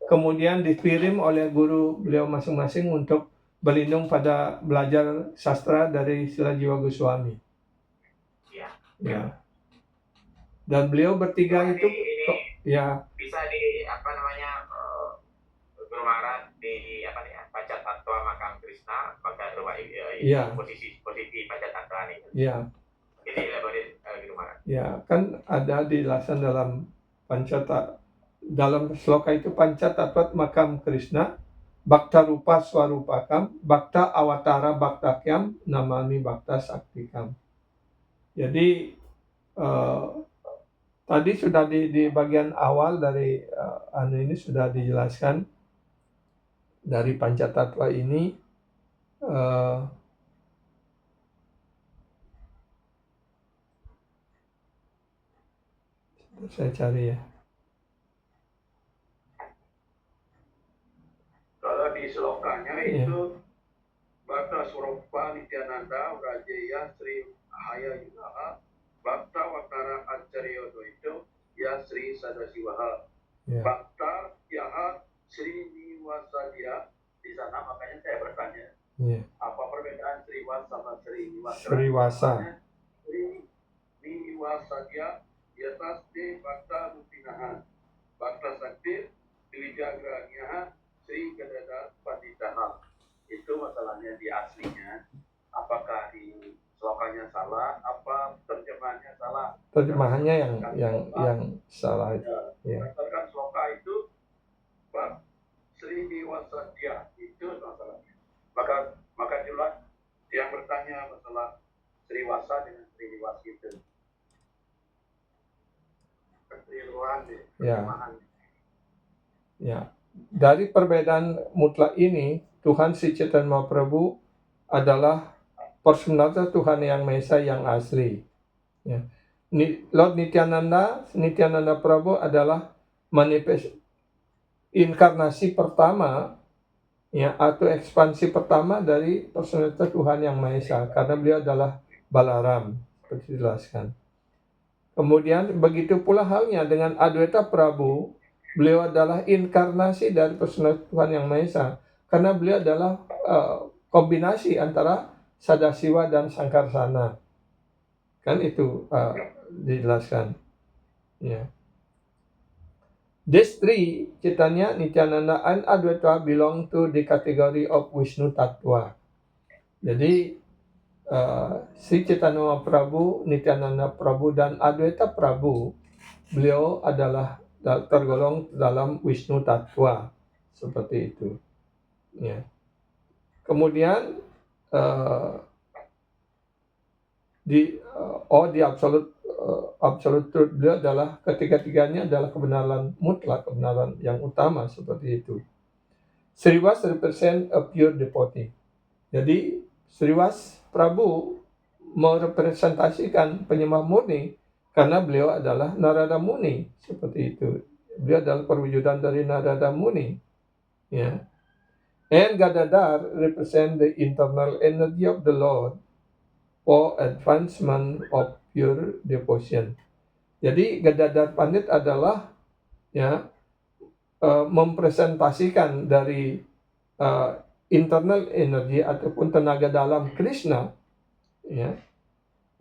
kemudian dikirim oleh guru beliau masing-masing untuk berlindung pada belajar sastra dari Srila Jiwa Goswami. Ya. Ya. Dan beliau bertiga Berarti itu ini ya bisa di apa namanya Guru Maharaj di apa nih Pancatatwa Makam Krishna pada ini Iya. posisi Pancatatwa nih. ya Ini elaborate Guru Maharaj. ya kan ada dijelaskan dalam dalam sloka itu Pancatatwa Makam Krishna, Bhakta Rupa Swarupakam, Bhakta Awatara Bhaktakyam, Namami Bhakta Saktikam. Jadi tadi sudah di bagian awal dari ini sudah dijelaskan dari Pancatatwa ini saya cari ya. Kalau di selokanya Iya. itu Bhakta Swarupa Nityananda Urajeya Sri Ahaya Yudaha Bhakta Watara Acarya Dwaito Ya Sri Sadasiwaha Ya. Bhakta Yaha Sri Niwasadya. Di sana makanya saya bertanya, Iya. apa perbedaan Sriwas sama Sri Niwasa? Sriwasa. Sri Niwasadya Yatasde Bhakta Rupinaha Bhakta Sakti Dwijagraniyaha Sri Gadada Panditaha. Itu masalahnya di aslinya. Apakah di slokanya salah? Apa terjemahannya salah? Terjemahannya yang salah itu. Ya. Berdasarkan sloka itu Bak Sri Niwasadya itu masalahnya. Maka jelas yang bertanya masalah Sriwasa dengan Sriwas itu. Kekeliruan di terjemahan. Ya. Dari perbedaan mutlak ini, Tuhan Sri Chaitanya Mahaprabhu adalah personalitas Tuhan Yang Maha Esa yang asli. Ya. Lord Nityananda Prabhu adalah inkarnasi pertama ya atau ekspansi pertama dari personalitas Tuhan Yang Maha Esa, karena beliau adalah Balaram seperti dijelaskan. Kemudian begitu pula halnya dengan Adwaita Prabhu, beliau adalah inkarnasi dari personalitas Tuhan Yang Maha Esa, karena beliau adalah kombinasi antara Sadasiwa dan Sangkarsana. Kan itu dijelaskan. Ya. These three, Chaitanya, Nityananda, and Adwaita belong to the category of Vishnu Tattva. Jadi Sri Chaitanya Mahaprabhu, Nityananda Prabhu, dan Adwaita Prabhu, beliau adalah tergolong dalam Vishnu Tattva, seperti itu. Ya. Kemudian di absolute truth beliau adalah ketiga-tiganya adalah kebenaran mutlak, kebenaran yang utama, seperti itu. Sriwas represent a pure devotee. Jadi Sriwas Prabhu merepresentasikan penyembah murni karena beliau adalah Narada Muni, seperti itu. Beliau adalah perwujudan dari Narada Muni. Ya. And Gadadhar represent the internal energy of the Lord for advancement of pure devotion. Jadi Gadadhar Pandit adalah ya mempresentasikan dari internal energy ataupun tenaga dalam Krishna ya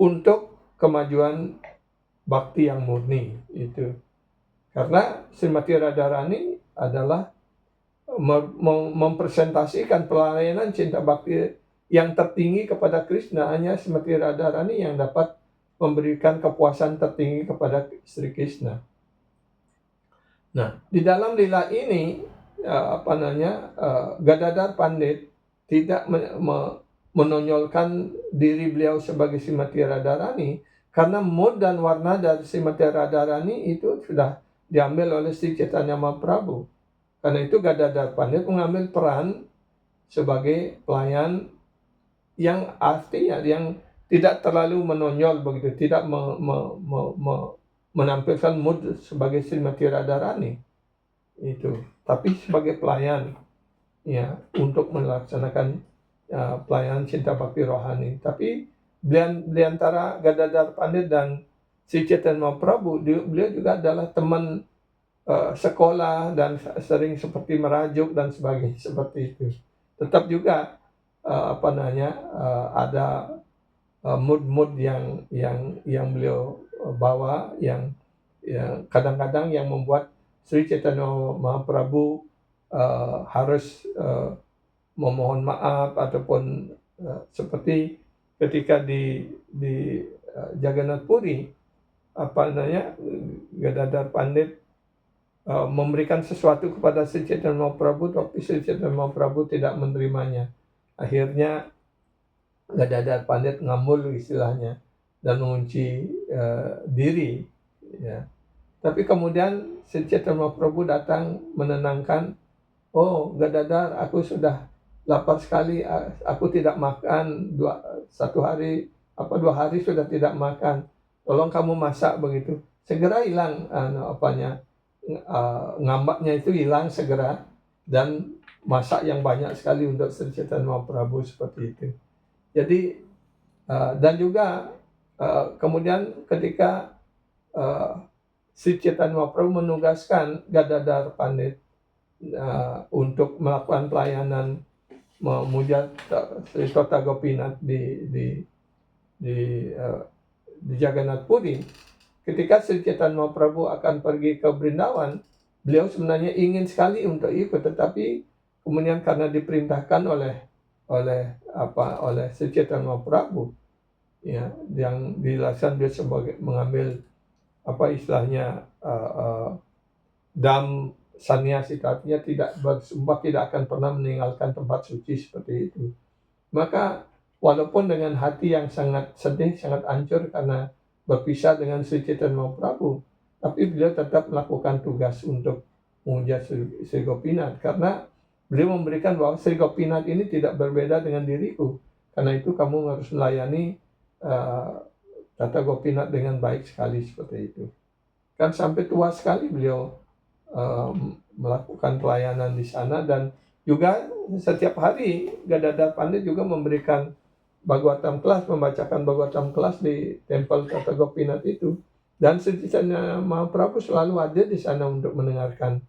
untuk kemajuan bakti yang murni itu. Karena Srimati Radharani adalah mempresentasikan pelayanan cinta bakti yang tertinggi kepada Krishna. Hanya Srimati Radharani yang dapat memberikan kepuasan tertinggi kepada Sri Krishna. Nah, di dalam lila ini Gadadhar Pandit tidak menonjolkan diri beliau sebagai Srimati Radharani karena mood dan warna dari Srimati Radharani itu sudah diambil oleh Sri Chaitanya Mahaprabhu. Karena itu Gadadhar Pandit mengambil peran sebagai pelayan yang artinya yang tidak terlalu menonjol begitu, tidak menampilkan mood sebagai Srimati Radharani itu, tapi sebagai pelayan ya untuk melaksanakan pelayanan cinta bakti rohani. Tapi di antara Gadadhar Pandit dan Sri Chaitanya Mahaprabhu, beliau juga adalah teman sekolah dan sering seperti merajuk dan sebagainya seperti itu. Tetap juga ada mood-mood yang beliau bawa yang kadang-kadang yang membuat Sri Chaitanya Mahaprabhu harus memohon maaf ataupun seperti ketika di Jagannath Puri, Gadadhar Pandit memberikan sesuatu kepada Sri Chaitanya Mahaprabhu, tapi Sri Chaitanya Mahaprabhu tidak menerimanya. Akhirnya Gadadhar Pandit ngambul istilahnya dan mengunci diri, ya. Tapi kemudian Sri Chaitanya Mahaprabhu datang menenangkan, "Oh Gadadhar, aku sudah lapar sekali, aku tidak makan 2 hari sudah tidak makan. Tolong kamu masak," begitu. Segera hilang ngambaknya itu hilang segera, dan masak yang banyak sekali untuk Sri Chaitanya Mahaprabhu seperti itu. Jadi dan juga kemudian ketika Sri Chaitanya Mahaprabhu menugaskan Gadadhar Pandit untuk melakukan pelayanan memuja Sri Tota Gopinath di Jagannath Puri. Ketika Sri Chaitanya Mahaprabhu akan pergi ke Brindawan, beliau sebenarnya ingin sekali untuk ikut, tetapi kemudian karena diperintahkan oleh Sri Chaitanya Mahaprabhu, ya, yang dijelaskan dia sebagai mengambil dam sannyasi, artinya tidak bersumpah tidak akan pernah meninggalkan tempat suci seperti itu. Maka walaupun dengan hati yang sangat sedih, sangat hancur karena berpisah dengan Sri Chaitanya Mahaprabhu, tapi beliau tetap melakukan tugas untuk memuja Sri Gopinath, karena beliau memberikan bahwa Sri Gopinath ini tidak berbeda dengan diriku. Karena itu kamu harus melayani Tata Gopinath dengan baik sekali, seperti itu. Kan sampai tua sekali beliau melakukan pelayanan di sana, dan juga setiap hari Gadadhar Pandit juga memberikan Bhagavatam kelas, membacakan Bhagavatam kelas di tempel Tata Gopinath itu, dan Sri Chaitanya Mahaprabhu selalu ada di sana untuk mendengarkan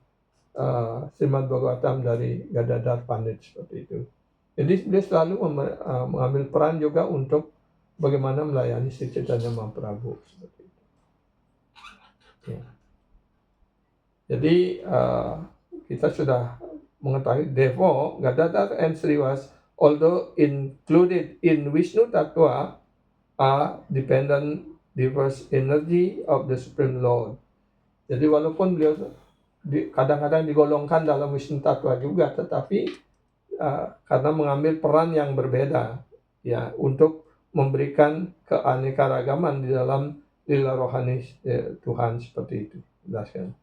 Srimad Bhagavatam dari Gadadhar Pandit, seperti itu. Jadi dia selalu mengambil peran juga untuk bagaimana melayani Sri Chaitanya Mahaprabhu, seperti itu. Ya. Jadi kita sudah mengetahui therefore Gadadhar and Srivas, although included in Vishnu Tattva, are dependent diverse energy of the Supreme Lord. Jadi walaupun beliau kadang-kadang digolongkan dalam Vishnu Tattva juga, tetapi karena mengambil peran yang berbeda, ya, untuk memberikan keanekaragaman di dalam lila rohani Tuhan, seperti itu. Jelaskan.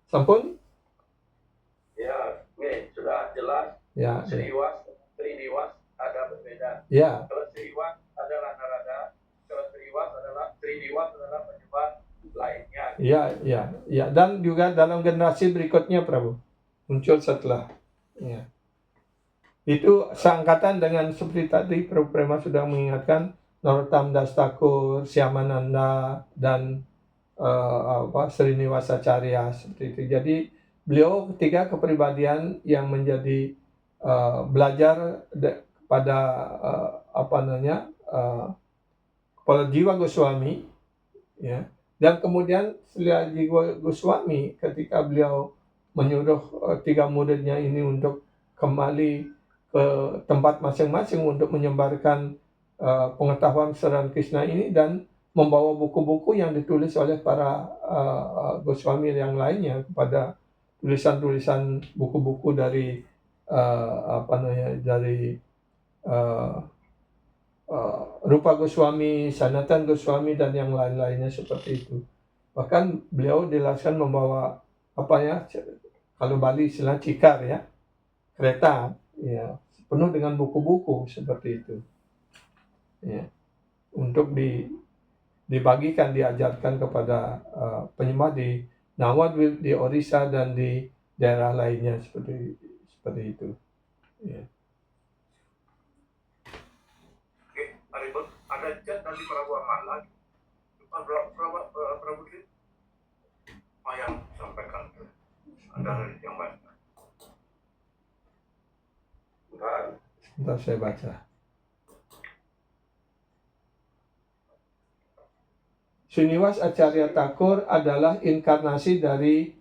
Sampun? Ya, sudah jelas. Ya. Sriwas ada berbeda. Ya. Kalau Sriwas adalah Narada, kalau Sriwas adalah penyebab lainnya. Ya. Dan juga dalam generasi berikutnya, Prabu, muncul setelah. Ya. Itu seangkatan dengan seperti tadi Prabu Prema sudah mengingatkan, Narottam Das Thakur, Syamananda, dan Srinivasacharya, seperti itu. Jadi beliau ketiga kepribadian yang menjadi belajar pada kepala jiwa Goswami, ya. Dan kemudian setelah jiwa Goswami, ketika beliau menyuruh 3 muridnya ini untuk kembali ke tempat masing-masing untuk menyebarkan pengetahuan kesedaran Krishna ini, dan membawa buku-buku yang ditulis oleh para Goswami yang lainnya kepada tulisan-tulisan buku-buku dari Rupa Goswami, Sanatan Goswami, dan yang lain-lainnya seperti itu. Bahkan beliau dijelaskan membawa kalau Bali istilah cikar, ya, kereta, ya, penuh dengan buku-buku seperti itu, ya, untuk dibagikan, diajarkan kepada penyembah di Navadvip, di Orissa, dan di daerah lainnya seperti itu. Ya. Oke, Haribol, ada chat dari Prabu Ahmad lagi. Prabu Tri, yang sampaikan ada yang baik. Ntar saya baca. Srinivas Acharya Thakur adalah inkarnasi dari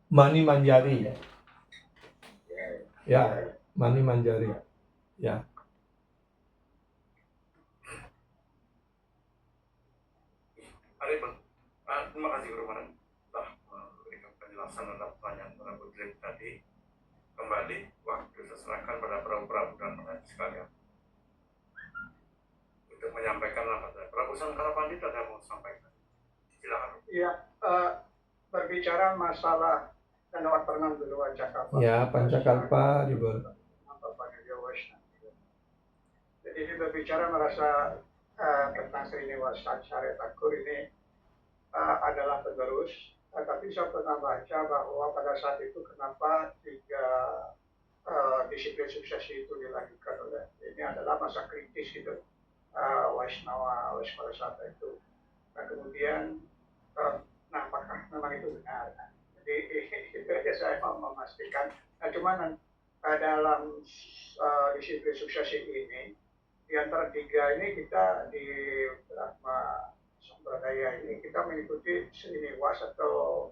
Mani Manjari. Ya, Mani Manjari. Ya. Terima kasih Guru Maran telah memberikan penjelasan terhadap pertanyaan para putri tadi. Kembali waktu saya serahkan pada Prabu dan pengaji sekalian untuk menyampaikan apa saja. Prabu Sangkara Pandit ada yang mau sampaikan? Silakan. Iya, berbicara masalah Danawat Pernam Dulu Jakarta. Ya, Pancakalpa Ribol. Jadi ini berbicara merasa tentang Srinivas Acharya Thakur ini adalah penerus, tapi saya pernah baca bahwa pada saat itu kenapa 3 disiplin suksesi itu dilakukan oleh ini adalah masa kritis gitu Vaishnava Sata itu. Nah kemudian nah apakah memang itu benar? Jadi itu aja saya mau memastikan. Nah cuman dalam disiplin suksesi ini di antara 3 ini kita di Brahma Sampradaya ini kita mengikuti Srinivas atau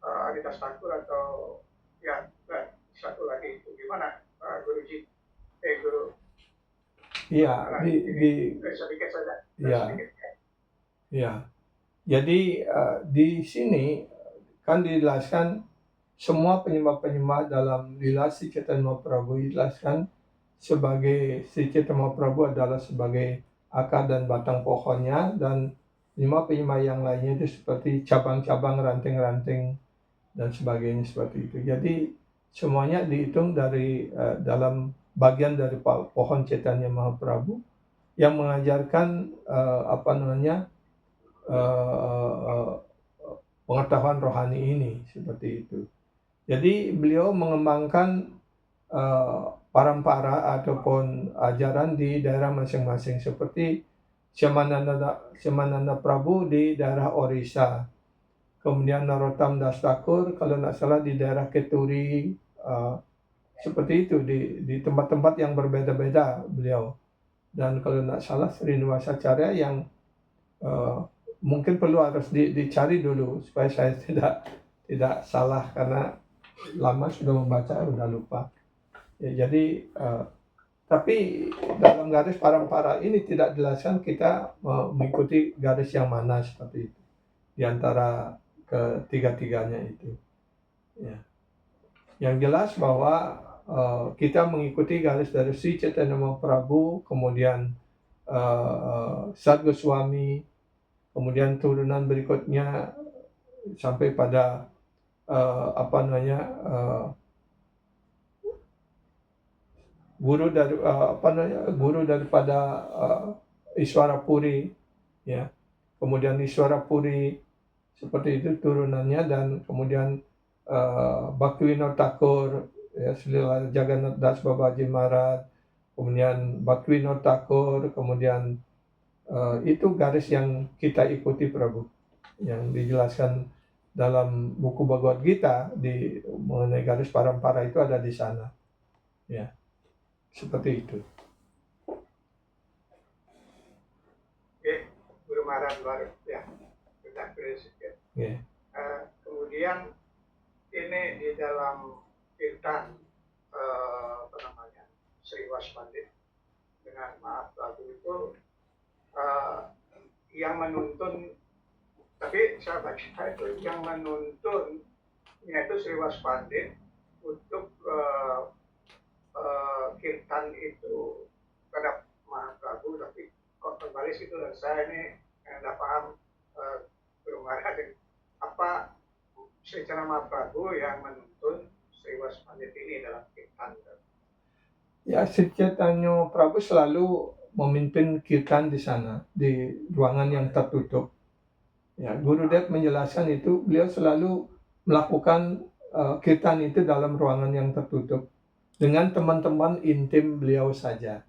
Adidas Thakur atau ya satu lagi itu gimana Guruji? Guru. Iya, sedikit saja. Iya. Ya. Jadi di sini kan dijelaskan semua penyembah-penyembah dalam lila Sri Chaitanya Mahaprabhu dijelaskan sebagai Sri Chaitanya Mahaprabhu adalah sebagai akar dan batang pohonnya, dan penyembah-penyembah yang lainnya itu seperti cabang-cabang, ranting-ranting dan sebagainya seperti itu. Jadi semuanya dihitung dari dalam bagian dari pohon Chaitanya Mahaprabhu yang mengajarkan pengetahuan rohani ini seperti itu. Jadi beliau mengembangkan parampara ataupun ajaran di daerah masing-masing seperti Shyamananda Prabhu di daerah Orissa, kemudian Narottam Das Thakur kalau tidak salah di daerah Keturi, seperti itu di tempat-tempat yang berbeda-beda beliau. Dan kalau tidak salah Srinivas Acharya yang mungkin perlu harus dicari dulu supaya saya tidak salah karena lama sudah membaca sudah lupa. Ya, jadi tapi dalam garis parampara ini tidak dijelaskan kita mengikuti garis yang mana seperti itu di antara ketiga-tiganya itu. Ya. Yang jelas bahwa kita mengikuti garis dari Sri Chaitanya Mahaprabhu, kemudian Sad Goswami, kemudian turunan berikutnya sampai pada guru daripada Iswara Puri, ya, kemudian Iswara Puri seperti itu turunannya, dan kemudian Bhaktivinoda Thakur, ya, Srila Jagannath Das Babaji Maharaj, kemudian Bhaktivinoda Thakur, kemudian itu garis yang kita ikuti Prabu, yang dijelaskan dalam buku Bhagavad Gita mengenai garis parampara itu ada di sana, ya, seperti itu. Oke, Guru Maharaj baru ya kita sedikit. Yeah. Kemudian ini di dalam kirtan Srinivas Pandit dengan Mahaprabhu itu yang menuntun, tapi saya baca itu yang menuntun yaitu Srinivas Pandit untuk kirtan itu terhadap Mahaprabhu, tapi kok terbalik itu, dan saya ini tidak paham Guru Maharaj apa secara Mahaprabhu yang menuntun Srinivas Pandit ini dalam kirtan. Ya, Sri Chaitanya Prabhu selalu memimpin kirtan di sana, di ruangan yang tertutup. Ya, Gurudev menjelaskan itu, beliau selalu melakukan kirtan itu dalam ruangan yang tertutup dengan teman-teman intim beliau saja,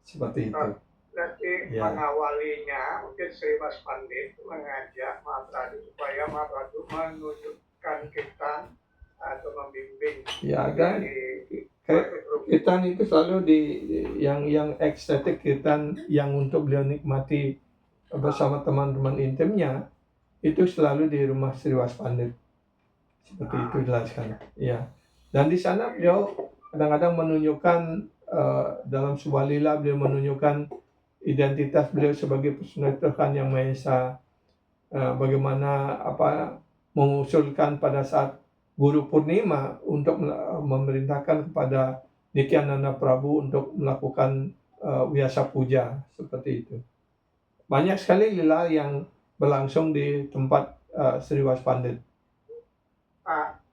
seperti itu. Berarti Ya. mengawalinya mungkin Srinivas Pandit mengajak Mahaprabhu supaya Mahaprabhu menunjukkan kirtan atau membimbing. Ya, dan Khitan itu selalu yang estetik khitan yang untuk beliau nikmati bersama teman-teman intimnya itu selalu di rumah Sri Waspandit. Seperti itu jelaskan. Ya. Dan di sana beliau kadang-kadang menunjukkan dalam sebuah lila beliau menunjukkan identitas beliau sebagai personal Tuhan yang Maha Esa. Bagaimana mengusulkan pada saat Guru Purnima untuk memerintahkan kepada Nityananda Prabhu untuk melakukan Vyasa Puja seperti itu. Banyak sekali lila yang berlangsung di tempat Sri Waspandit.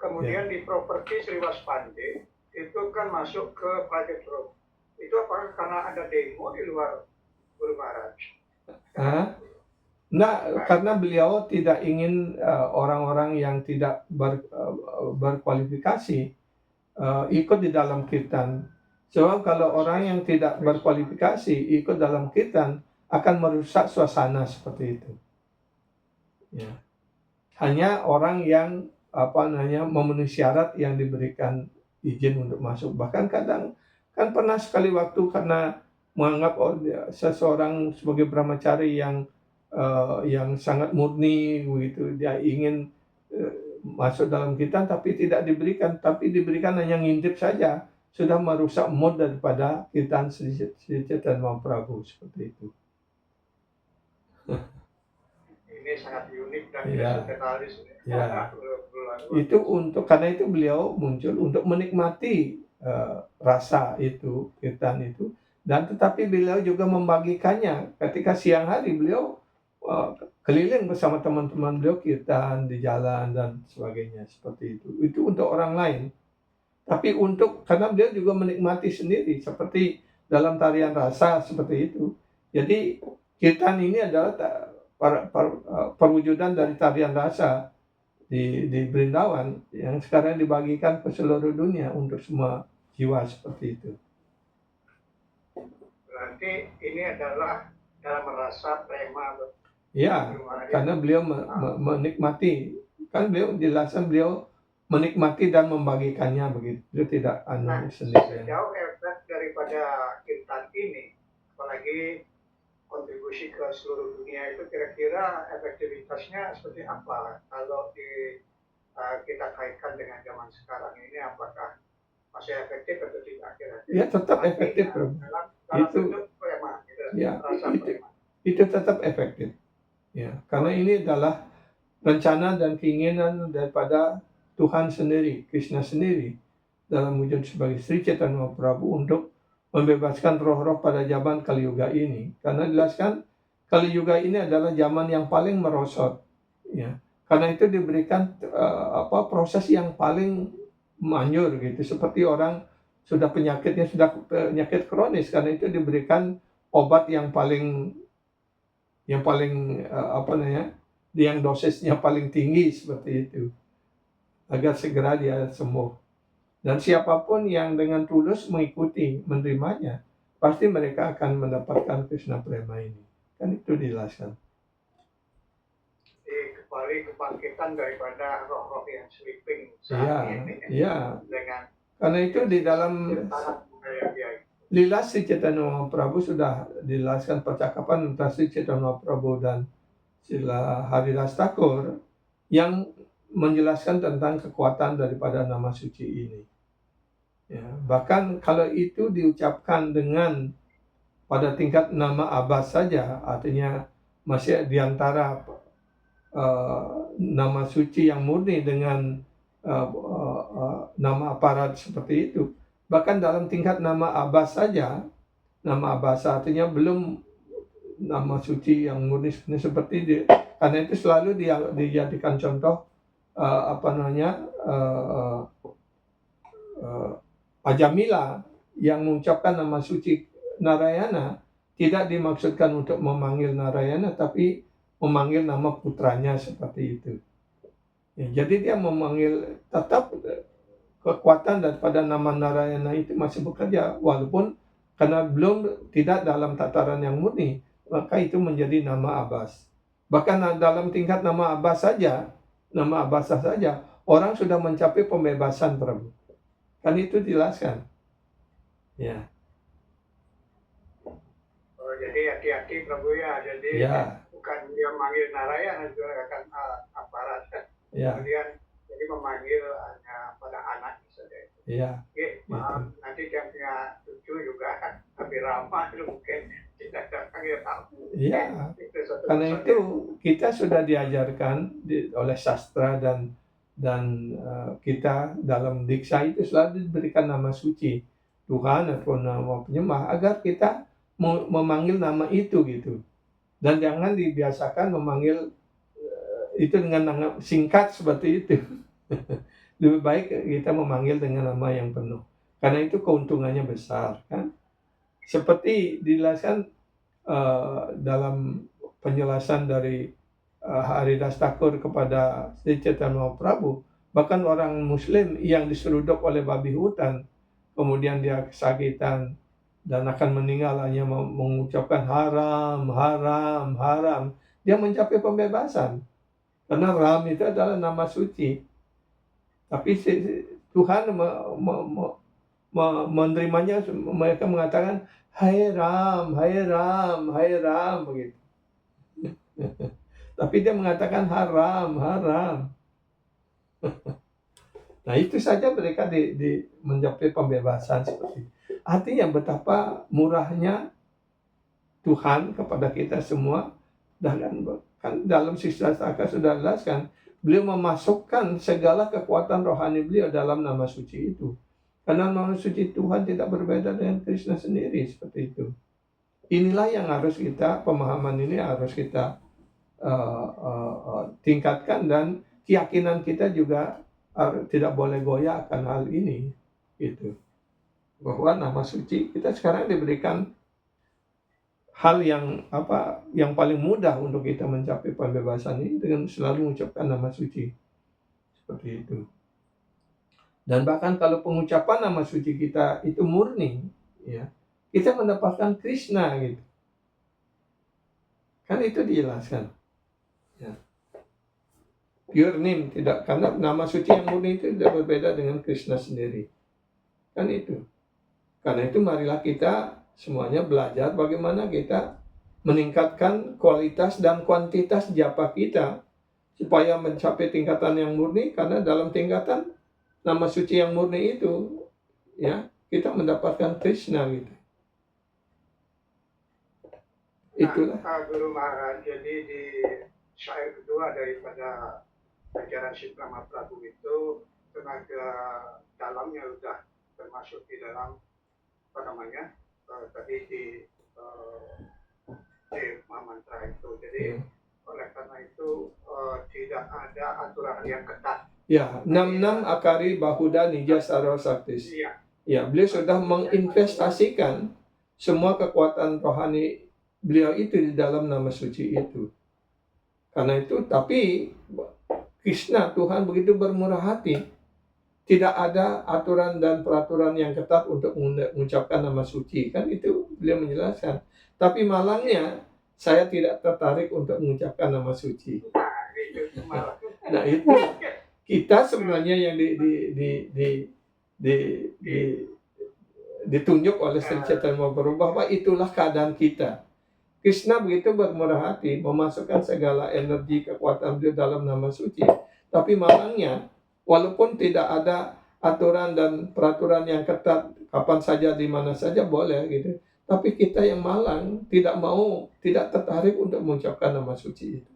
Kemudian di properti Sri Waspandit itu kan masuk ke private room. Itu apakah karena ada demo di luar Guru Maharaj? Karena beliau tidak ingin orang-orang yang tidak berkualifikasi ikut di dalam kirtan. Sebab kalau orang yang tidak berkualifikasi ikut dalam kirtan akan merusak suasana seperti itu. Ya. Hanya orang yang memenuhi syarat yang diberikan izin untuk masuk. Bahkan kadang kan pernah sekali waktu karena menganggap seseorang sebagai brahmachari yang sangat murni begitu, dia ingin masuk dalam kirtan tapi tidak diberikan, tapi diberikan hanya ngintip saja, sudah merusak mood daripada kirtan Sri Chaitanya Mahaprabhu seperti itu. Ini sangat unik dan spesialis. Itu karena itu beliau muncul untuk menikmati rasa itu, kirtan itu, dan tetapi beliau juga membagikannya. Ketika siang hari beliau keliling bersama teman-teman beliau kirtan di jalan dan sebagainya seperti itu. Itu untuk orang lain. Tapi karena beliau juga menikmati sendiri seperti dalam tarian rasa seperti itu. Jadi kirtan ini adalah perwujudan dari tarian rasa di Brindawan yang sekarang dibagikan ke seluruh dunia untuk semua jiwa seperti itu. Berarti ini adalah dalam rasa prema. Ya, karena beliau menikmati, kan beliau jelaskan beliau menikmati dan membagikannya begitu. Beliau tidak sendiri. Sejauh efek daripada kirtan ini, apalagi kontribusi ke seluruh dunia itu kira-kira efektivitasnya seperti apa? Kalau kita kaitkan dengan zaman sekarang ini, apakah masih efektif atau tidak kira-kira? Ya, tetap efektif, Bro. Itu tetap efektif. Ya, karena ini adalah rencana dan keinginan daripada Tuhan sendiri, Krishna sendiri dalam wujud sebagai Sri Chaitanya Mahaprabhu untuk membebaskan roh-roh pada zaman Kali Yuga ini. Karena jelaskan Kali Yuga ini adalah zaman yang paling merosot. Ya. Karena itu diberikan proses yang paling manjur gitu. Seperti orang sudah penyakit kronis, karena itu diberikan obat yang paling yang dosisnya paling tinggi seperti itu agar segera dia sembuh. Dan siapapun yang dengan tulus mengikuti, menerimanya, pasti mereka akan mendapatkan Krishna Prema ini. Kan itu dijelaskan. Kembali kebangkitan daripada roh-roh yang sleeping saat ini. Iya. Karena itu di dalam Lila Sri Chaitanya Mahaprabhu sudah dijelaskan percakapan antara Sri Chaitanya Mahaprabhu dan Srila Haridas Thakur yang menjelaskan tentang kekuatan daripada nama suci ini. Ya, bahkan kalau itu diucapkan dengan pada tingkat nama Abbas saja, artinya masih diantara nama suci yang murni dengan nama aparat seperti itu. Bahkan dalam tingkat nama Abbas saja, nama Abbas artinya belum nama suci yang murni seperti dia. Karena itu selalu dijadikan contoh Ajamila yang mengucapkan nama suci Narayana tidak dimaksudkan untuk memanggil Narayana, tapi memanggil nama putranya seperti itu. Ya, jadi dia memanggil, tetap kekuatan daripada nama Narayana itu masih bekerja, walaupun karena belum tidak dalam tataran yang murni, maka itu menjadi nama Abbas. Bahkan dalam tingkat nama Abbas saja, orang sudah mencapai pembebasan, Prabu. Kan itu dijelaskan. Ya, Oh, jadi hati-hati Prabu ya. Jadi ya, bukan dia manggil Narayana juga akan aparat. ya, Kemudian jadi memanggil hanya pada anaknya saja. ya, Oke, maaf, gitu. nanti yang punya cucu juga lebih ramah itu mungkin tidak ada panggil kamu. Ya, Itu satu karena pesan itu kita sudah diajarkan oleh sastra dan kita dalam diksa itu selalu diberikan nama suci Tuhan atau nama penyembah agar kita memanggil nama itu gitu. Dan jangan dibiasakan memanggil itu dengan nama singkat seperti itu. Lebih baik kita memanggil dengan nama yang penuh. Karena itu keuntungannya besar kan. Seperti dijelaskan dalam penjelasan dari Haridas Thakur kepada Sri Chaitanya Mahaprabhu, bahkan orang Muslim yang diseruduk oleh babi hutan, kemudian dia kesakitan dan akan meninggal hanya mengucapkan haram, haram, haram, dia mencapai pembebasan. Karena Ram itu adalah nama suci. Tapi Tuhan menerimanya, mereka mengatakan, Hai Ram, Hai Ram, Hai Ram, begitu. Tapi dia mengatakan haram, haram. Nah itu saja mereka mencapai pembebasan seperti itu. Artinya betapa murahnya Tuhan kepada kita semua. Dan kan dalam Sista Saka sudah jelaskan, beliau memasukkan segala kekuatan rohani beliau dalam nama suci itu. Karena nama suci Tuhan tidak berbeda dengan Krishna sendiri, seperti itu. Inilah yang harus kita, pemahaman ini harus kita tingkatkan, dan keyakinan kita juga tidak boleh goyah akan hal ini, gitu. Bahwa nama suci kita sekarang diberikan hal yang paling mudah untuk kita mencapai pembebasan ini dengan selalu mengucapkan nama suci, seperti itu. Dan bahkan kalau pengucapan nama suci kita itu murni, ya, kita mendapatkan Krishna, gitu. Kan itu dijelaskan. Ya. Pure name, tidak, karena nama suci yang murni itu tidak berbeda dengan Krishna sendiri. Kan itu. Karena itu marilah kita semuanya belajar bagaimana kita meningkatkan kualitas dan kuantitas japa kita supaya mencapai tingkatan yang murni, karena dalam tingkatan nama suci yang murni itu, ya, kita mendapatkan Krishna, gitu. Itulah. Guru Maharaj, jadi di syair kedua daripada ajaran Sita Mahaprabhu itu tenaga dalamnya sudah termasuk di dalam tadi di mantra itu. Jadi oleh karena itu tidak ada aturan yang ketat. Ya, 66 Akari Bahuda Nija Sarwa Saktis. Iya. Ya, beliau sudah menginvestasikan semua kekuatan rohani beliau itu di dalam nama suci itu. Karena itu, tapi Krishna, Tuhan begitu bermurah hati. Tidak ada aturan dan peraturan yang ketat untuk mengucapkan nama suci. Kan itu beliau menjelaskan. Tapi malangnya, saya tidak tertarik untuk mengucapkan nama suci. Nah itu, kita sebenarnya yang ditunjuk oleh Sri Chaitanya Mahaprabhu bahwa itulah keadaan kita. Krishna begitu bermurah hati memasukkan segala energi kekuatan beliau dalam nama suci. Tapi malangnya, walaupun tidak ada aturan dan peraturan yang ketat, kapan saja di mana saja boleh gitu. Tapi kita yang malang tidak tertarik untuk mengucapkan nama suci itu.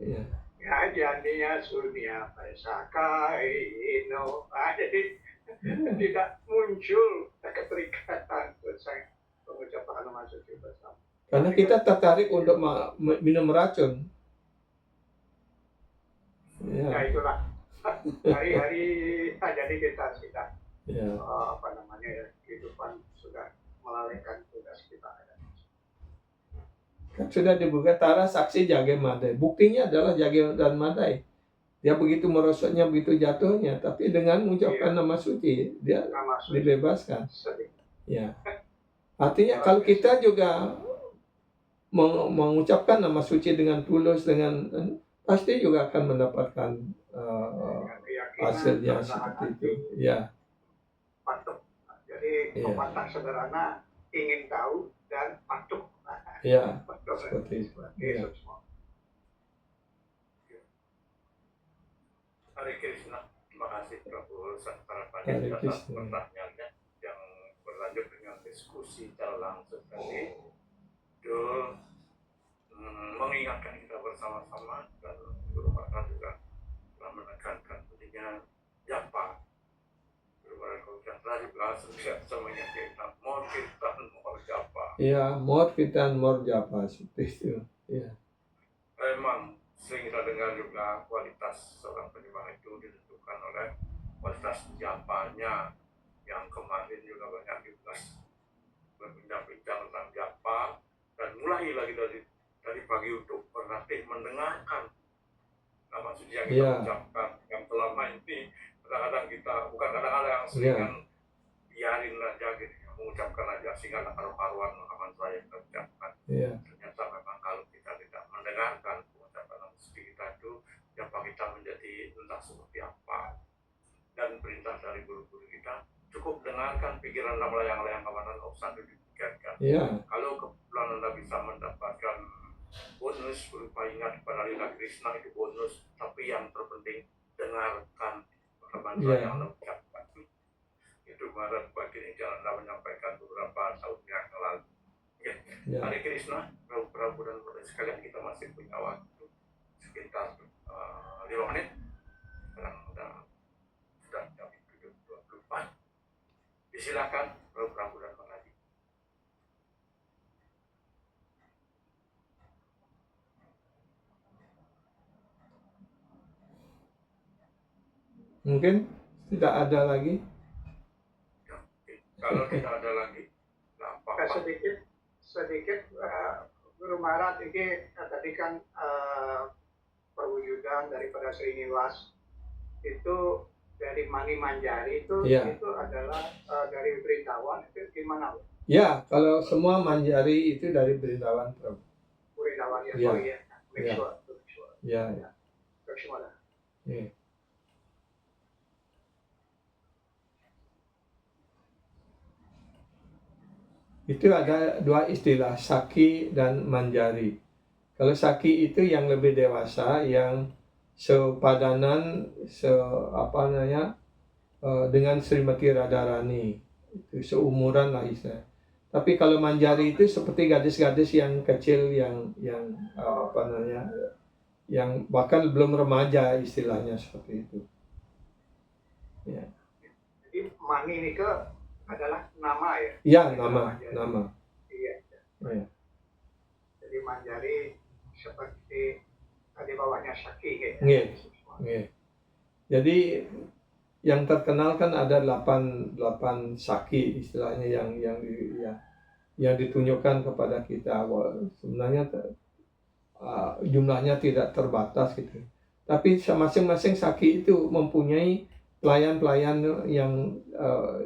Ya. Ya, jadinya sunia Pasaka ino. Jadi tidak muncul keterikatan selesai pengucapan nama suci bersama. Karena kita tertarik untuk minum racun. Ya itulah. Hari-hari jadi kita sudah kehidupan sudah melalaikan tugas kita. Kan sudah dibuka Tara saksi Jage Madai. Buktinya adalah Jage dan Madai. Dia begitu merosotnya, begitu jatuhnya, tapi dengan mengucapkan nama suci, dia dibebaskan. Ya. Artinya kalau kita juga mengucapkan nama suci dengan tulus, pasti juga akan mendapatkan hasilnya seperti itu. Ya. Jadi Iya. pepatah sederhana, ingin tahu dan patuh. Ya, Patuh seperti itu. Iya. Yesus mau. Hare Krishna. Terima kasih Prabu Sattarapan Hare atas Krishna. pertanyaannya yang berlanjut dengan diskusi secara langsung tadi. Itu mengingatkan kita bersama-sama, dan Guru Maharaj juga telah menekankan pentingnya japa. Guru Maharaj kalau telah dibahas semuanya kita mau kirtan mau japa. Ya, more kirtan, more japa, seperti itu. Ya. Memang sering kita dengar juga kualitas seorang penyembah itu ditentukan oleh kualitas japanya, yang kemarin juga banyak dibahas berbincang-bincang tentang japa, dan mulai lagi dari pagi untuk berlatih mendengarkan. Nah, maksudnya kita Iya. ucapkan yang selama ini kadang-kadang kita bukan kadang-kadang yang sering Iya. kan biarin aja gitu, mengucapkan aja sehingga ada karuan aman saya kita ucapkan. Iya. Ternyata memang kalau kita tidak mendengarkan pengucapan musik kita itu, japa kita menjadi entah seperti apa. Dan perintah dari guru-guru kita, cukup dengarkan pikiran layang-layang kawanan usah dipikirkan. Iya. Kalau kebetulan Anda bisa mendapatkan bonus berupa ingat kepada Lila Krishna, itu bonus, tapi yang terpenting dengarkan mantra Iya. yang Anda ucapkan. Itu Maharaj bagian yang Anda menyampaikan beberapa tahun yang lalu. Ya. Ya. Hare Krishna, Prabu dan Saudara sekalian, kita masih punya waktu sekitar 5 menit. Sekarang sudah jam 7.24. Disilakan Prabu dan Saudara. Mungkin tidak ada lagi. Kalau tidak ada lagi, nggak apa-apa. sedikit Guru Maharaj ini tadi kan perwujudan daripada Sriniwas itu dari Mani Manjari itu Iya. itu adalah dari Brindawan, itu gimana? Ya, kalau semua Manjari itu dari Brindawan, Prabu. Brindawan ya. Iya. Oh iya. Make Iya. sure. Ya. Lakshmana. Ya. Itu ada dua istilah, Saki dan Manjari. Kalau Saki itu yang lebih dewasa, yang sepadanan, dengan Srimati Radharani, itu seumuran lah istilahnya. Tapi kalau Manjari itu seperti gadis-gadis yang kecil, yang bahkan belum remaja, istilahnya seperti itu. Ya. Jadi Mani ini adalah nama ya? Ya, nama. Iya. Ya. Jadi Manjari seperti tadi bawahnya Saki gitu. Iya. Ya. Jadi yang terkenal kan ada 8 Saki istilahnya yang ditunjukkan kepada kita. Sebenarnya jumlahnya tidak terbatas gitu. Tapi masing-masing Saki itu mempunyai pelayan-pelayan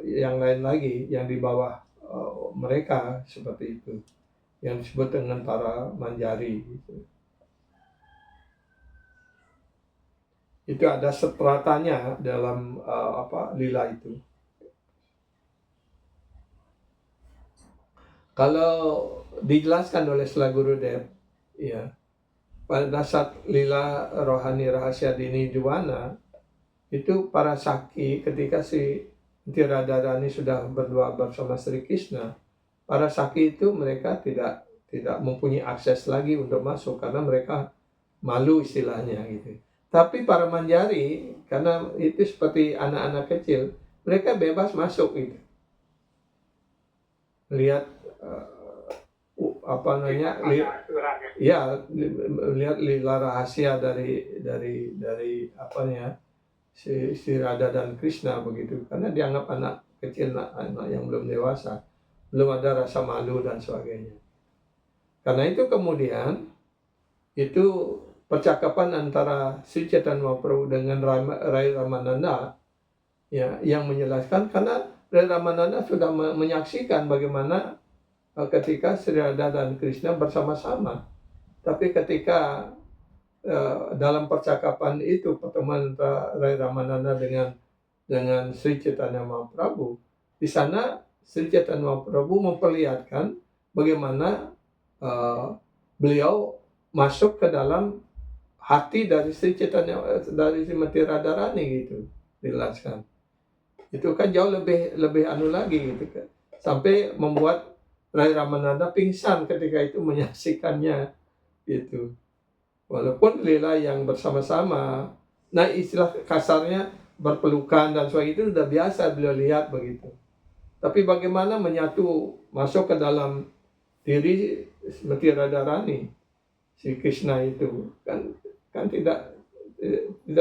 yang lain lagi yang di bawah mereka, seperti itu, yang disebut dengan para Manjari gitu. Itu ada stratanya dalam lila itu. Kalau dijelaskan oleh Sela Gurudev, ya, pada saat lila rohani rahasia dini Juwana, itu para Saki ketika si Radharani sudah berdua bersama Sri Krishna, para Saki itu mereka tidak mempunyai akses lagi untuk masuk karena mereka malu istilahnya gitu. Tapi para Manjari, karena itu seperti anak-anak kecil, mereka bebas masuk gitu. Lihat lihat lila rahasia dari si Radha dan Krishna begitu, karena dianggap anak kecil, anak yang belum dewasa, belum ada rasa malu dan sebagainya. Karena itu kemudian itu percakapan antara Sri Chaitanya Mahaprabhu dengan Rai Ramananda, ya, yang menjelaskan, karena Rai Ramananda sudah menyaksikan bagaimana ketika Sri Radha dan Krishna bersama-sama. Tapi ketika dalam percakapan itu, pertemuan antara Rai Ramananda dengan Sri Chaitanya Mahaprabhu, di sana Sri Chaitanya Mahaprabhu memperlihatkan bagaimana beliau masuk ke dalam hati dari Sri Chaitanya, dari Srimati Radharani gitu, dijelaskan. Itu kan jauh lebih anu lagi gitu kan, sampai membuat Rai Ramananda pingsan ketika itu menyaksikannya gitu. Walaupun lila yang bersama-sama, nah istilah kasarnya berpelukan dan sebagainya itu sudah biasa beliau lihat begitu. Tapi bagaimana menyatu masuk ke dalam diri Srimati Radharani, si Krishna itu kan tidak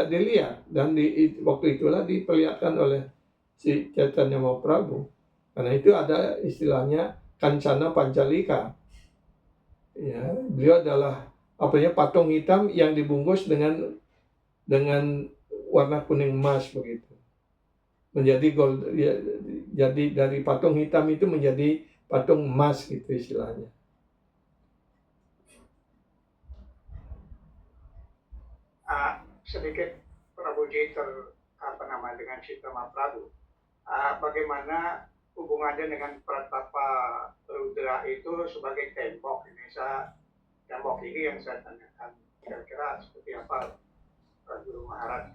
dilihat, dan waktu itulah diperlihatkan oleh si Chaitanya Mahaprabhu. Karena itu ada istilahnya Kancana Pancalika. Ya, beliau adalah patung hitam yang dibungkus dengan warna kuning emas begitu. Menjadi gold ya, jadi dari patung hitam itu menjadi patung emas gitu istilahnya. Sedikit Prabuji dengan Sita Mahaprabhu. Bagaimana hubungannya dengan Pratapa Rudra itu sebagai tembok ini tembok ini yang saya tanyakan, kira-kira seperti apa Guru Maharaj?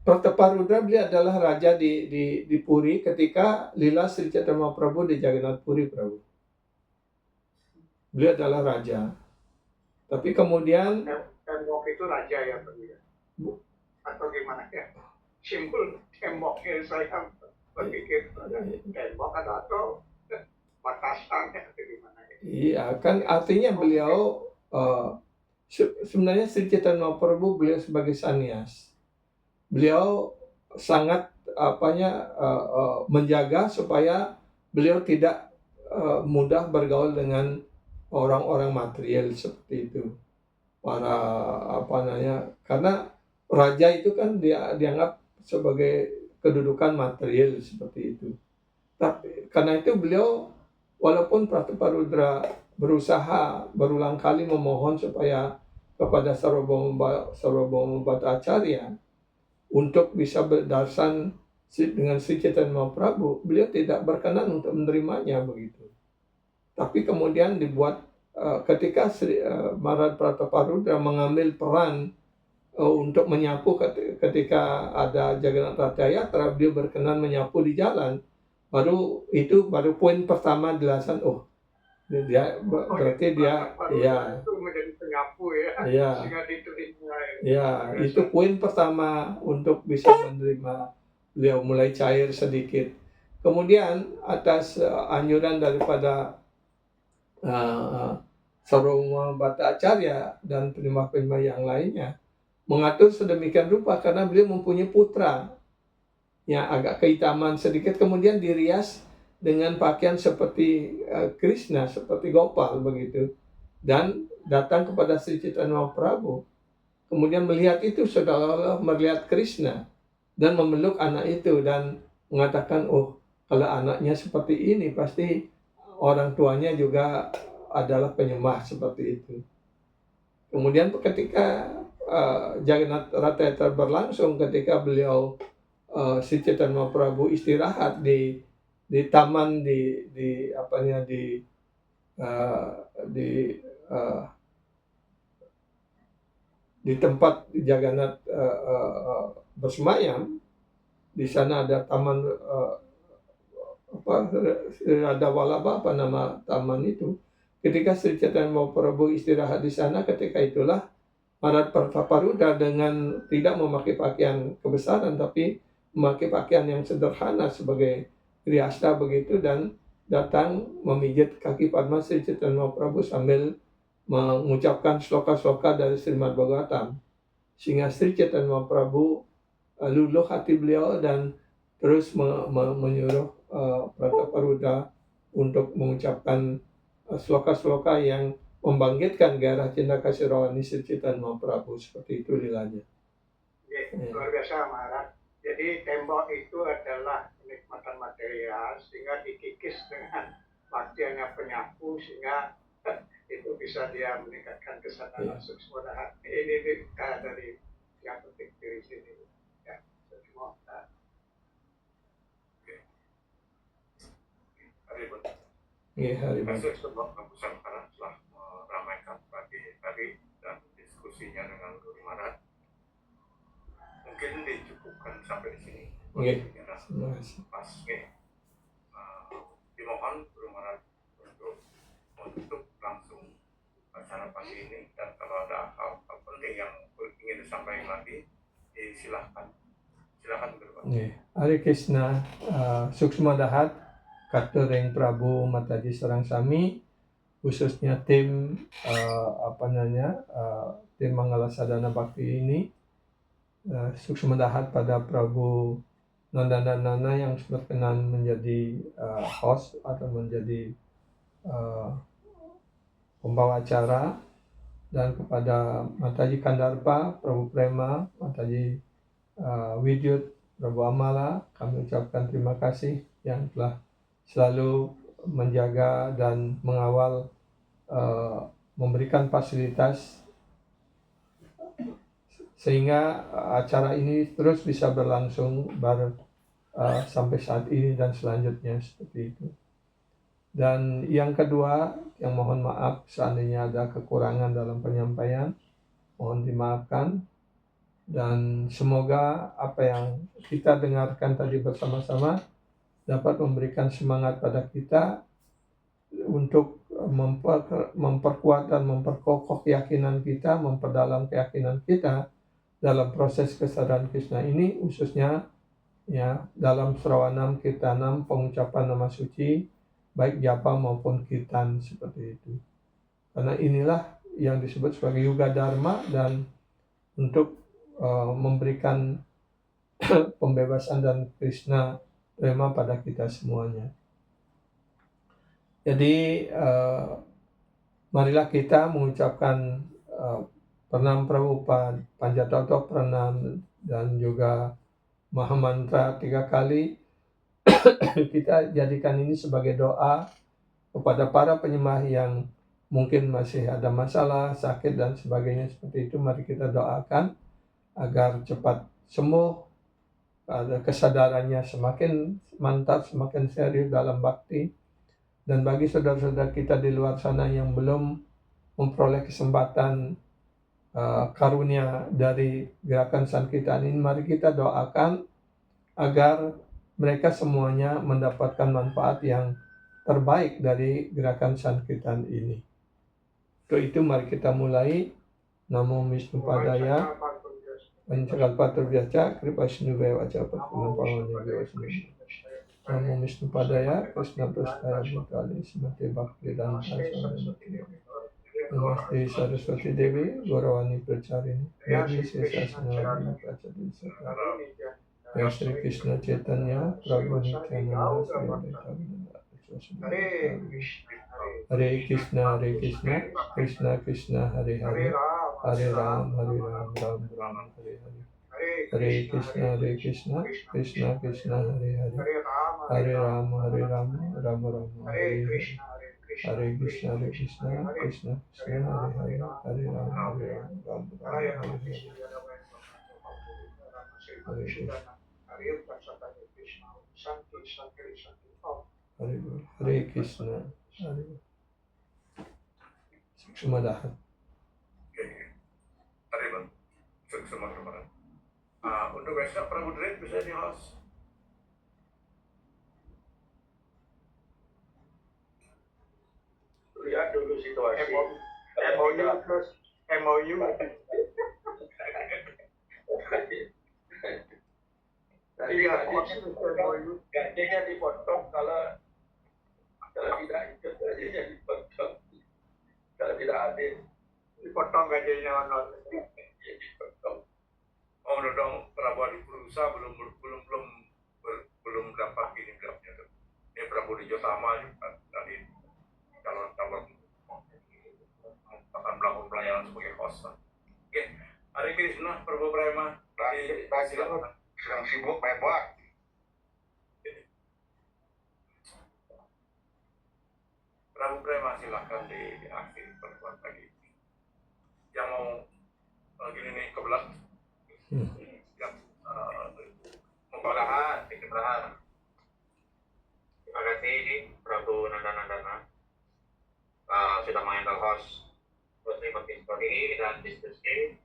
Pratapa Rudra beliau adalah raja di Puri ketika lila Sri Chaitanya Mahaprabhu di Jagannath Puri, Prabu. Beliau adalah raja. Tapi kemudian tembok itu raja ya, atau gimana ya? Simbol temboknya saya berpikir tembok atau batasan atau gimana ya? Iya, kan artinya beliau sebenarnya Sri Chaitanya Mahaprabhu beliau sebagai sannyas. Beliau sangat menjaga supaya beliau tidak mudah bergaul dengan orang-orang material seperti itu. Karena raja itu kan dianggap sebagai kedudukan material seperti itu. Tapi karena itu beliau, walaupun Pratapa Rudra berusaha berulang kali memohon supaya kepada Sarvabhauma Bhattacharya untuk bisa berdarsan dengan Sri Chaitanya Mahaprabhu, beliau tidak berkenan untuk menerimanya begitu. Tapi kemudian dibuat ketika Maharaj Pratapa Rudra mengambil peran untuk menyapu ketika ada Jagannath Ratha Yatra, beliau berkenan menyapu di jalan. Baru poin pertama jelasan, berarti dia itu menjadi penyapu ya, sehingga diterima. Ya, itu poin pertama untuk bisa menerima. Beliau mulai cair sedikit. Kemudian atas anjuran daripada Sarvabhauma Bhattacharya dan penyembah-penyembah yang lainnya, mengatur sedemikian rupa karena beliau mempunyai putra yang agak kehitaman sedikit, kemudian dirias dengan pakaian seperti Krishna, seperti Gopal begitu, dan datang kepada Sri Chaitanya Mahaprabhu. Kemudian melihat itu seolah-olah melihat Krishna dan memeluk anak itu dan mengatakan, kalau anaknya seperti ini pasti orang tuanya juga adalah penyembah seperti itu. Kemudian ketika Jagannath Ratha Yatra berlangsung, ketika beliau Sri Chaitanya Mahaprabhu istirahat di taman di tempat Jagannath bersemayam, di sana ada taman ada Walabha, nama taman itu. Ketika Sri Chaitanya Mahaprabhu istirahat di sana, ketika itulah Maharaj Pratapa Rudra dengan tidak memakai pakaian kebesaran, tapi memakai pakaian yang sederhana sebagai Grihastha begitu, dan datang memijit kaki Padma Sri Chaitanya Mahaprabhu sambil mengucapkan sloka-sloka dari Srimad Bhagavatam, sehingga Sri Chaitanya Mahaprabhu luluh hati beliau dan terus menyuruh Pratapa Rudra untuk mengucapkan sloka-sloka yang membangkitkan gairah cinta kasih rohani Sri Chaitanya Mahaprabhu. Seperti itu lilanya. Luar biasa Maharaj. Jadi tembok itu adalah kenikmatan material sehingga dikikis dengan baktianya penyapu, sehingga itu bisa dia meningkatkan kesadaran suksma. Ini dari yang penting dari sini. Ya, semua. Nggih, hari Terima Bapak. kasih semua kampus Ampara telah meramaikan pagi tadi dan diskusinya dengan Guru Marat. Mungkin dicukupkan sampai di sini. Nggih. Kira Terima kasih. pas nggih. Dimohon Guru Marat untuk menutup langsung acara pagi ini, dan kalau ada hal-hal penting yang ingin disampaikan lagi, silahkan Guru Marat. Nggih. Hare Krishna, Suksma Dahat, Katuring Prabu Mataji Sarang Sami, khususnya tim tim Mangala Sadana Bakti ini, Suksma Dahat pada Prabu Nandana yang berkenan menjadi host atau menjadi pembawa acara, dan kepada Mataji Kandarpa, Prabu Prema, Mataji Widyut, Prabu Amala, kami ucapkan terima kasih yang telah selalu menjaga dan mengawal, memberikan fasilitas sehingga acara ini terus bisa berlangsung sampai saat ini dan selanjutnya seperti itu. Dan yang kedua, yang mohon maaf seandainya ada kekurangan dalam penyampaian, mohon dimaafkan, dan semoga apa yang kita dengarkan tadi bersama-sama dapat memberikan semangat pada kita untuk memperkuat dan memperkokoh keyakinan kita, memperdalam keyakinan kita dalam proses kesadaran Krishna ini, khususnya ya dalam Srawanam, Kirtanam, pengucapan nama suci, baik japa maupun kirtan seperti itu. Karena inilah yang disebut sebagai Yuga Dharma, dan untuk memberikan pembebasan dan Krishna prema pada kita semuanya. Jadi marilah kita mengucapkan pranam Prabhupada, Panjatoto pranam, dan juga Mahamantra 3 kali. Kita jadikan ini sebagai doa kepada para penyembah yang mungkin masih ada masalah, sakit dan sebagainya seperti itu. Mari kita doakan agar cepat sembuh, ada kesadarannya semakin mantap, semakin serius dalam bakti. Dan bagi saudara-saudara kita di luar sana yang belum memperoleh kesempatan karunia dari gerakan Sankirtan ini, mari kita doakan agar mereka semuanya mendapatkan manfaat yang terbaik dari gerakan Sankirtan ini. Untuk itu mari kita mulai. Namo Vishnu Padaya, Pancakalpa Turbiaca, Kripa Sindhu Vaca Patpunam Pawannya Devasana. Namo Vishnu Padaya, Krishna Prastaya Bhutale, Srimate Bhaktivedanta Swami. Namaste Saraswati Devi, Gauravani Pracharini, Devi Sesasana Prachadi Sata. Ya Sri Krishna Chaitanya, Prabhu Nityananda, Sri Advaita Vedanta Hare Krishna, Krishna Krishna, Hare Hare, Hare Ram, Ram Ram, Hare Hare. Hare Krishna, Krishna Krishna, Hare Hare, Hare Ram, Ram Ram, Hare Hare. Hare Krishna, Krishna Krishna, Hare Hare, Hare Ram, Ram Ram, Hare Hare. Hare Krishna. Hare Krishna, Hare Suksma Dahat. Hare Bang, Suksma Dahat. Untuk besok Prabu Dret bisa di host. Lihat dulu situasi. MOU terus MOU. Gajinya dipotong kalau tidak ikut, gajinya dipotong. Kalau tidak hadir, Dipotong gajinya honor. dipotong. Oh, dong, Prabu Adi Purusa belum dapat ini draftnya tuh. Ini Prabu Dijotama juga tadi calon akan melakukan pelayanan sebagai host. Oke, Hare Krishna, Prabu Prema. Silakan. Sedang sibuk bebas. Prabu Prema silakan diakhiri pertemuan tadi. Yang mau gini nih kebelah. Yang Keberahan. Terima kasih Prabu Nandana. host Putri Putri dan diskusi.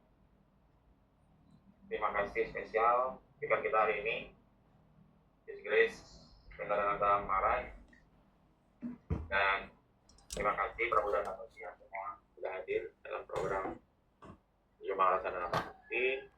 Terima kasih spesial speaker kita hari ini, Miss Grace Renata Marai, dan terima kasih Prabu dan Namosi yang semua sudah hadir dalam program Jumlah Laksana Bakti.